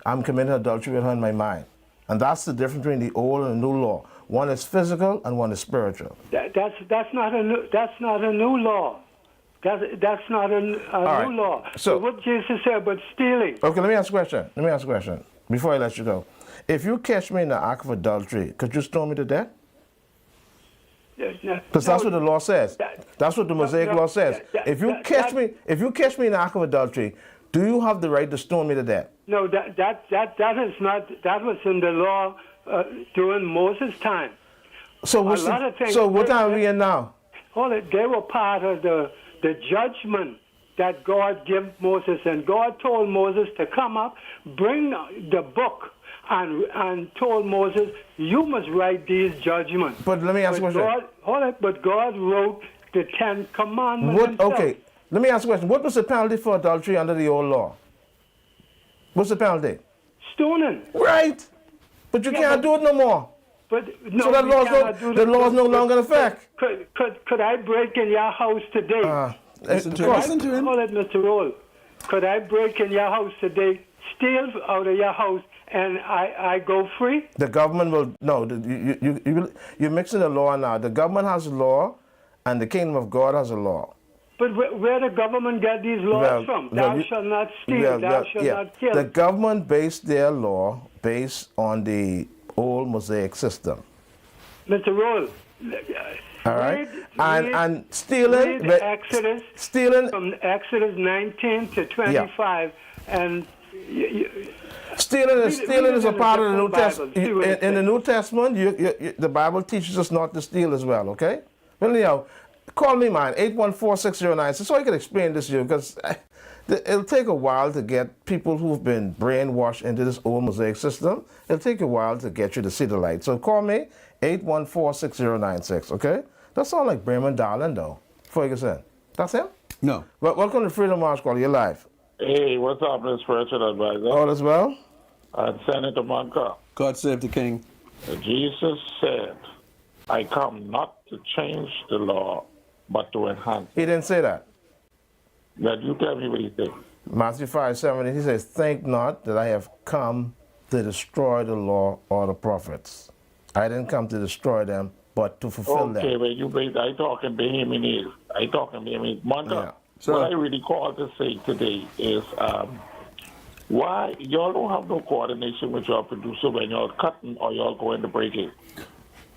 S5: I'm committing adultery with her in my mind. And that's the difference between the old and the new law. One is physical and one is spiritual.
S18: That's not a new law. That's not a new law.
S5: So
S18: what Jesus said about stealing.
S5: Okay, let me ask a question before I let you go. If you catch me in the act of adultery, could you stone me to death? Because that's what the law says. That's what the Mosaic law says. If you catch me in the act of adultery, do you have the right to stone me to death?
S18: No, that is not. That was in the law during Moses' time.
S5: So what time are we in now?
S18: They were part of the judgment that God gave Moses, and God told Moses to come up, bring the book, and told Moses, you must write these judgments.
S5: But let me ask you a question.
S18: But God wrote the 10 Commandments himself.
S5: Okay, let me ask you a question. What was the penalty for adultery under the old law? What's the penalty?
S18: Stoning.
S5: Right. But you can't do it no more.
S18: But no,
S5: so that law is no longer in effect.
S18: Could I break in your house today?
S3: Listen to him.
S18: Hold it, Mr. Roll. Could I break in your house today, steal out of your house, and I go free?
S5: The government will you're mixing the law now. The government has a law, and the kingdom of God has a law.
S18: But where the government get these laws from? Thou shalt not steal. Thou shalt not kill.
S5: The government based their law based on the old Mosaic system.
S18: Mr. Roll.
S5: All right, and stealing.
S18: Exodus.
S5: Stealing
S18: from Exodus 19 to 25, and.
S5: Stealing is a part of the New Testament. In the New Testament, the Bible teaches us not to steal as well, okay? Well, anyhow, call me mine, 814-609, so I can explain this to you, because it'll take a while to get people who've been brainwashed into this old Mosaic system. It'll take a while to get you to see the light. So call me, 814-6096, okay? That sounds like Bremen Darlin, though, Ferguson. That's him?
S3: No.
S5: Well, welcome to Freedom March Call. You're live.
S16: Hey, what's up, Mr. Spiritual Advisor?
S5: All is well?
S16: And Senator Monka.
S3: God save the king.
S16: Jesus said, I come not to change the law, but to enhance it.
S5: He didn't say that.
S16: That you tell me what he said.
S5: Matthew 5:7, he says, think not that I have come to destroy the law or the prophets. I didn't come to destroy them, but to fulfill them.
S16: Okay, but I talking Bahamian. I talking Bahamian. Monka.
S5: Yeah.
S16: So, what I really called to say today is why y'all don't have no coordination with your producer when y'all cutting or y'all going to break it?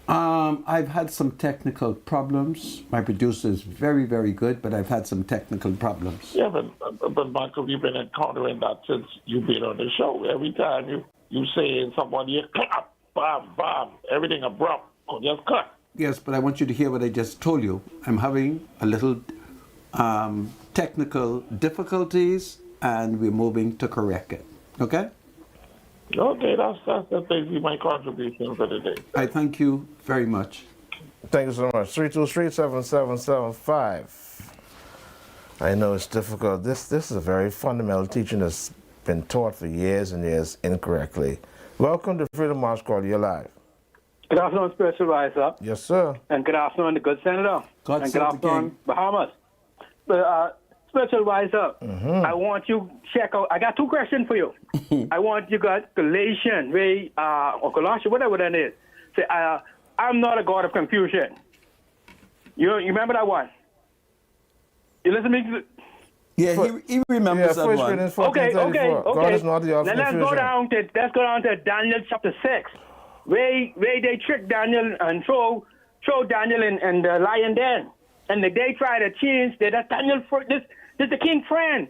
S3: I've had some technical problems. My producer is very, very good, but I've had some technical problems.
S16: Yeah, but Michael, you've been encountering that since you've been on the show. Every time you saying somebody, you clap, bam, bam, everything abrupt, just cut.
S3: Yes, but I want you to hear what I just told you. I'm having a little technical difficulties, and we're moving to correct it. Okay?
S16: Okay, that's basically my contribution for today.
S3: I thank you very much.
S5: Thank you so much. 323-7775. I know it's difficult. This is a very fundamental teaching that's been taught for years and years incorrectly. Welcome to Freedom March Call. You're live.
S19: Good afternoon, Spiritual Advisor.
S5: Yes, sir.
S19: And good afternoon, the good Senator.
S3: And
S19: good afternoon, Bahamas. Spiritual Advisor, I want you to check out. I got two questions for you. I want you got Galatians, or Colossians, whatever that is. Say, I'm not a God of confusion. You remember that one? You listen to me?
S3: Yeah, he remembers that one.
S19: Okay.
S5: God is not the God of
S19: now
S5: confusion.
S19: let's go down to Daniel chapter 6. Where they trick Daniel and throw Daniel in the lion den. And they try to change that Daniel, this is the king's friend.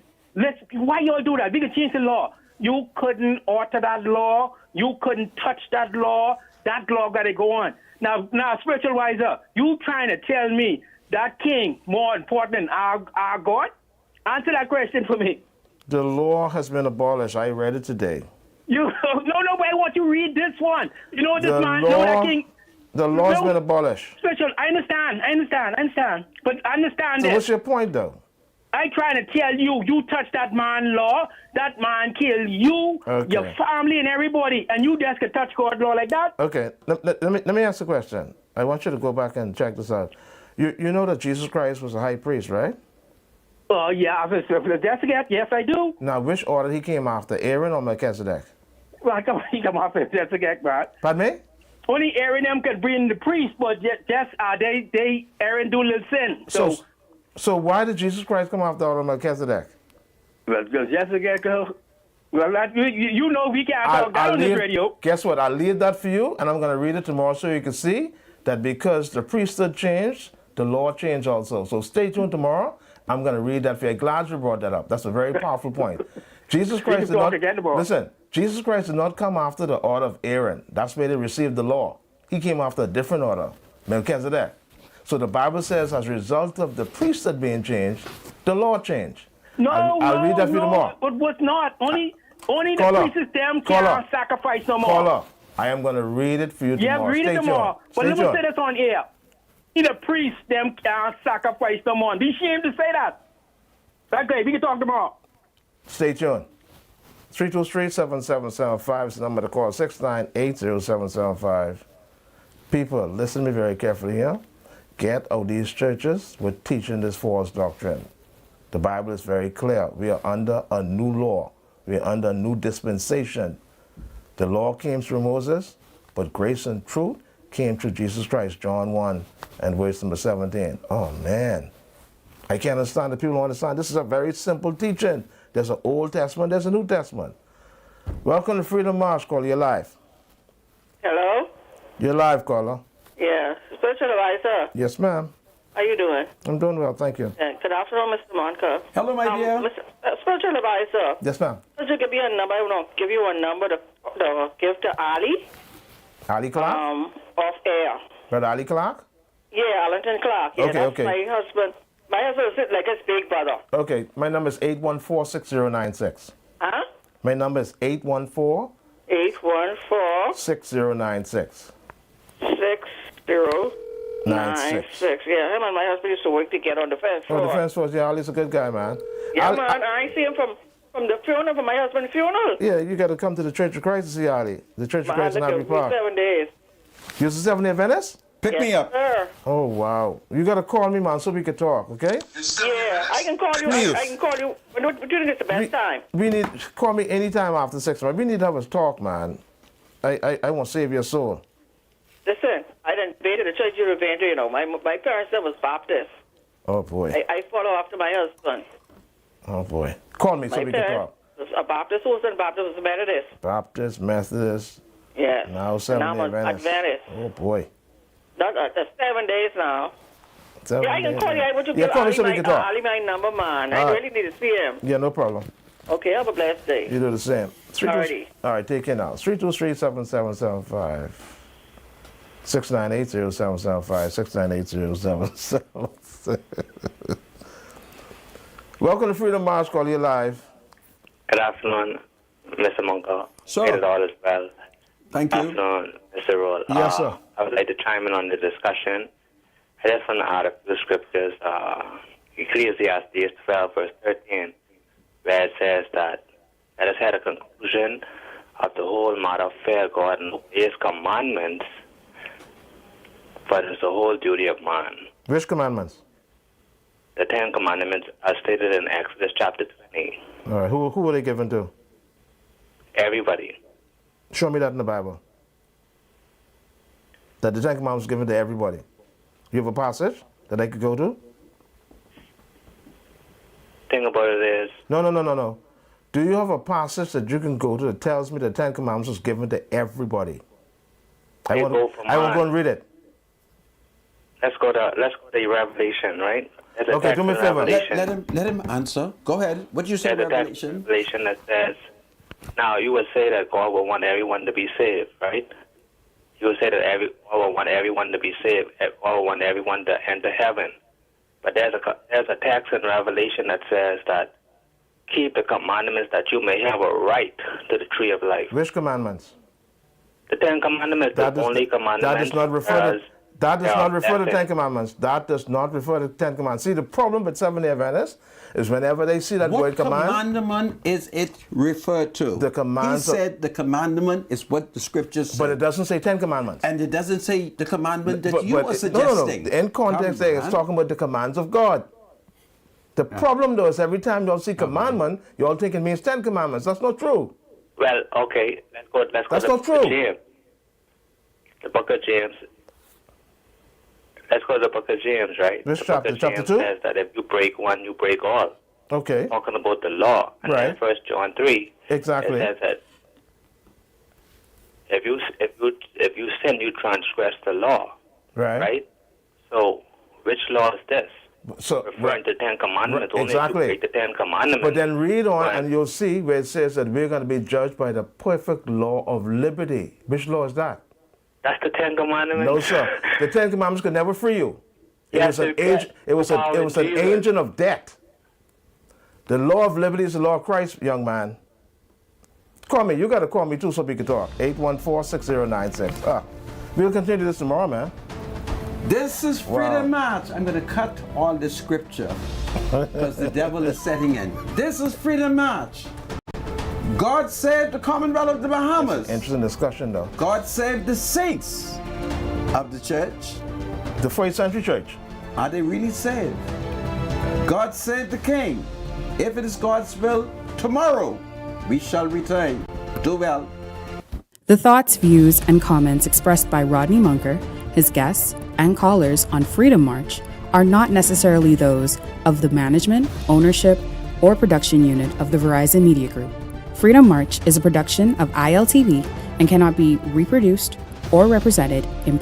S19: Why y'all do that? We can change the law. You couldn't alter that law. You couldn't touch that law. That law got to go on. Now, Spiritual Advisor, you trying to tell me that king more important than our God? Answer that question for me.
S5: The law has been abolished. I read it today.
S19: No, but I want you to read this one. You know this man, that king.
S5: The law has been abolished.
S19: Special, I understand. But understand
S5: So
S19: this.
S5: what's your point, though?
S19: I trying to tell you touch that man law, that man kill you, your family, and everybody, and you just can touch God's law like that?
S5: Okay, let me ask a question. I want you to go back and check this out. You know that Jesus Christ was a high priest, right?
S19: Yeah, yes, I do.
S5: Now, which order he came after, Aaron or Melchizedek?
S19: Well, come off it. That's a gag, man.
S5: Pardon me?
S19: Only Aaron them could bring the priest, but they Aaron do little sin.
S5: So why did Jesus Christ come off the order of Melchizedek?
S19: Well, because Jessica, you know we can't talk down on this radio.
S5: Guess what? I'll leave that for you, and I'm going to read it tomorrow so you can see that because the priesthood changed, the law changed also. So stay tuned tomorrow. I'm going to read that for you. Glad you brought that up. That's a very powerful point. Jesus Christ did not, listen, Jesus Christ did not come after the order of Aaron. That's where they received the law. He came after a different order, Melchizedek. So the Bible says as a result of the priesthood being changed, the law changed. I'll read that for you tomorrow.
S19: But what's not? Only the priests them can't sacrifice no more.
S5: Caller, I am going to read it for you tomorrow.
S19: Yeah, read it tomorrow. But let me say this on air. The priests them can't sacrifice no more. Be ashamed to say that. Okay, we can talk tomorrow.
S5: Stay tuned. 323-7775 is the number to call. 698-0775. People, listen to me very carefully here. Get out these churches with teaching this false doctrine. The Bible is very clear. We are under a new law. We are under a new dispensation. The law came through Moses, but grace and truth came through Jesus Christ. John 1 and verse number 17. Oh, man. I can't understand that people don't understand. This is a very simple teaching. There's an Old Testament, there's a New Testament. Welcome to Freedom March, caller. You're live.
S17: Hello?
S5: You're live, caller.
S17: Yeah. Special advisor.
S5: Yes, ma'am.
S17: How you doing?
S5: I'm doing well, thank you.
S17: Good afternoon, Mr. Monka.
S3: Hello, my dear.
S17: Special advisor.
S5: Yes, ma'am.
S17: Could you give me a number? I want to give you a number to give to Ali.
S5: Ali Clark?
S17: Off air.
S5: Brother Ali Clark?
S17: Yeah, Arlington Clark. Yeah, that's my husband. My husband is like his big brother.
S5: Okay, my number is 814-6096.
S17: Huh?
S5: My number is 814
S17: 814-6096. 6096. Yeah, him and my husband used to work together on the fence floor.
S5: Oh, the fence floor. Yeah, Ali's a good guy, man.
S17: Yeah, man. I see him from the funeral, from my husband's funeral.
S5: Yeah, you got to come to the Church of Christ to see Ali. The Church of Christ in Ivy Park.
S17: 7 days.
S5: You're the Seventh-day Adventist?
S3: Pick me up.
S17: Sir.
S5: Oh, wow. You got to call me, man, so we can talk, okay?
S17: Yeah, I can call you. I can call you. What do you think is the best time?
S5: Call me anytime after 6, man. We need to have a talk, man. I want to save your soul.
S17: Listen, I didn't been to the church you were you know. My parents was Baptist.
S5: Oh, boy.
S17: I follow after my husband.
S5: Oh, boy. Call me so we can talk.
S17: A Baptist was and Baptist was Methodist.
S5: Baptist, Methodist.
S17: Yeah.
S5: Now 7
S17: Adventist.
S5: Oh, boy.
S17: That's 7 days now.
S5: 7
S17: I can
S5: days.
S17: call you. Would you
S5: Yeah, call me so we can talk.
S17: Ali my number, man. I really need to see him.
S5: Yeah, no problem.
S17: Okay, have a blessed day.
S5: You do the same.
S17: Alrighty.
S5: All right, take care now. 323-7775. 698-0775. 698-0776. Welcome to Freedom March. Call you live.
S20: Good afternoon, Mr. Monka.
S3: Sir.
S20: It is all is well.
S3: Thank you.
S20: Good afternoon, Mr. Roll.
S5: Yes, sir.
S20: I would like to chime in on the discussion. I just want to add a few scriptures. Ecclesiastes 12, verse 13, where it says that let us have a conclusion of the whole matter, fear God and obey His commandments, for it is the whole duty of man.
S5: Which commandments?
S20: The 10 commandments are stated in Exodus chapter 20.
S5: All right, who were they given to?
S20: Everybody.
S5: Show me that in the Bible. That the 10 commandments given to everybody. You have a passage that I could go to?
S20: Thing about it is...
S5: No. Do you have a passage that you can go to that tells me the 10 commandments was given to everybody? I won't go and read it.
S20: Let's go to Revelation, right?
S5: Okay, do me a favor.
S3: Let him answer. Go ahead. What did you say, Revelation?
S20: Revelation that says, now you would say that God will want everyone to be saved, right? You would say that God will want everyone to be saved, God will want everyone to enter heaven. But there's a text in Revelation that says that keep the commandments that you may have a right to the tree of life.
S5: Which commandments?
S20: The 10 commandments, the only commandments.
S5: That does not refer to 10 commandments. That does not refer to 10 commandments. See, the problem with Seventh-day Adventists is whenever they see that word command.
S3: What commandment is it referred to?
S5: The commands.
S3: He said the commandment is what the scriptures say.
S5: But it doesn't say 10 commandments.
S3: And it doesn't say the commandment that you are suggesting.
S5: No. In context, it's talking about the commands of God. The problem, though, is every time y'all see commandment, y'all think it means 10 commandments. That's not true.
S20: Well, okay, let's go
S5: That's
S20: to the
S5: not
S20: book
S5: true.
S20: of James. The book of James. Let's go to the book of James, right?
S5: Which
S20: the
S5: chapter?
S20: Book of
S5: Chapter
S20: James
S5: 2?
S20: says that if you break one, you break all.
S5: Okay.
S20: Talking about the law. And
S5: Right.
S20: then 1 John 3.
S5: Exactly.
S20: It says that if you sin, you transgress the law.
S5: Right.
S20: Right? So, which law is this?
S5: So
S20: Referring to Ten Commandments. Only
S5: exactly.
S20: if you break the Ten Commandments.
S5: But then read on
S20: Right.
S5: and you'll see where it says that we're going to be judged by the perfect law of liberty. Which law is that?
S20: That's the Ten Commandments?
S5: No, sir. The Ten Commandments could never free you. It
S20: Yes,
S5: was an
S20: it can.
S5: age. It was an
S20: Jesus.
S5: agent of debt. The law of liberty is the law of Christ, young man. Call me. You got to call me too so we can talk. 814-6096. We'll continue this tomorrow, man.
S3: This is Freedom March. I'm going to cut all the scripture because the devil is setting in. This is Freedom March. God saved the Commonwealth of the Bahamas.
S5: Interesting discussion, though.
S3: God saved the saints of the church.
S5: The first century church.
S3: Are they really saved? God saved the king. If it is God's will, tomorrow we shall return. Do well.
S2: The thoughts, views, and comments expressed by Rodney Munker, his guests, and callers on Freedom March are not necessarily those of the management, ownership, or production unit of the Verizon Media Group. Freedom March is a production of ILTV and cannot be reproduced or represented in part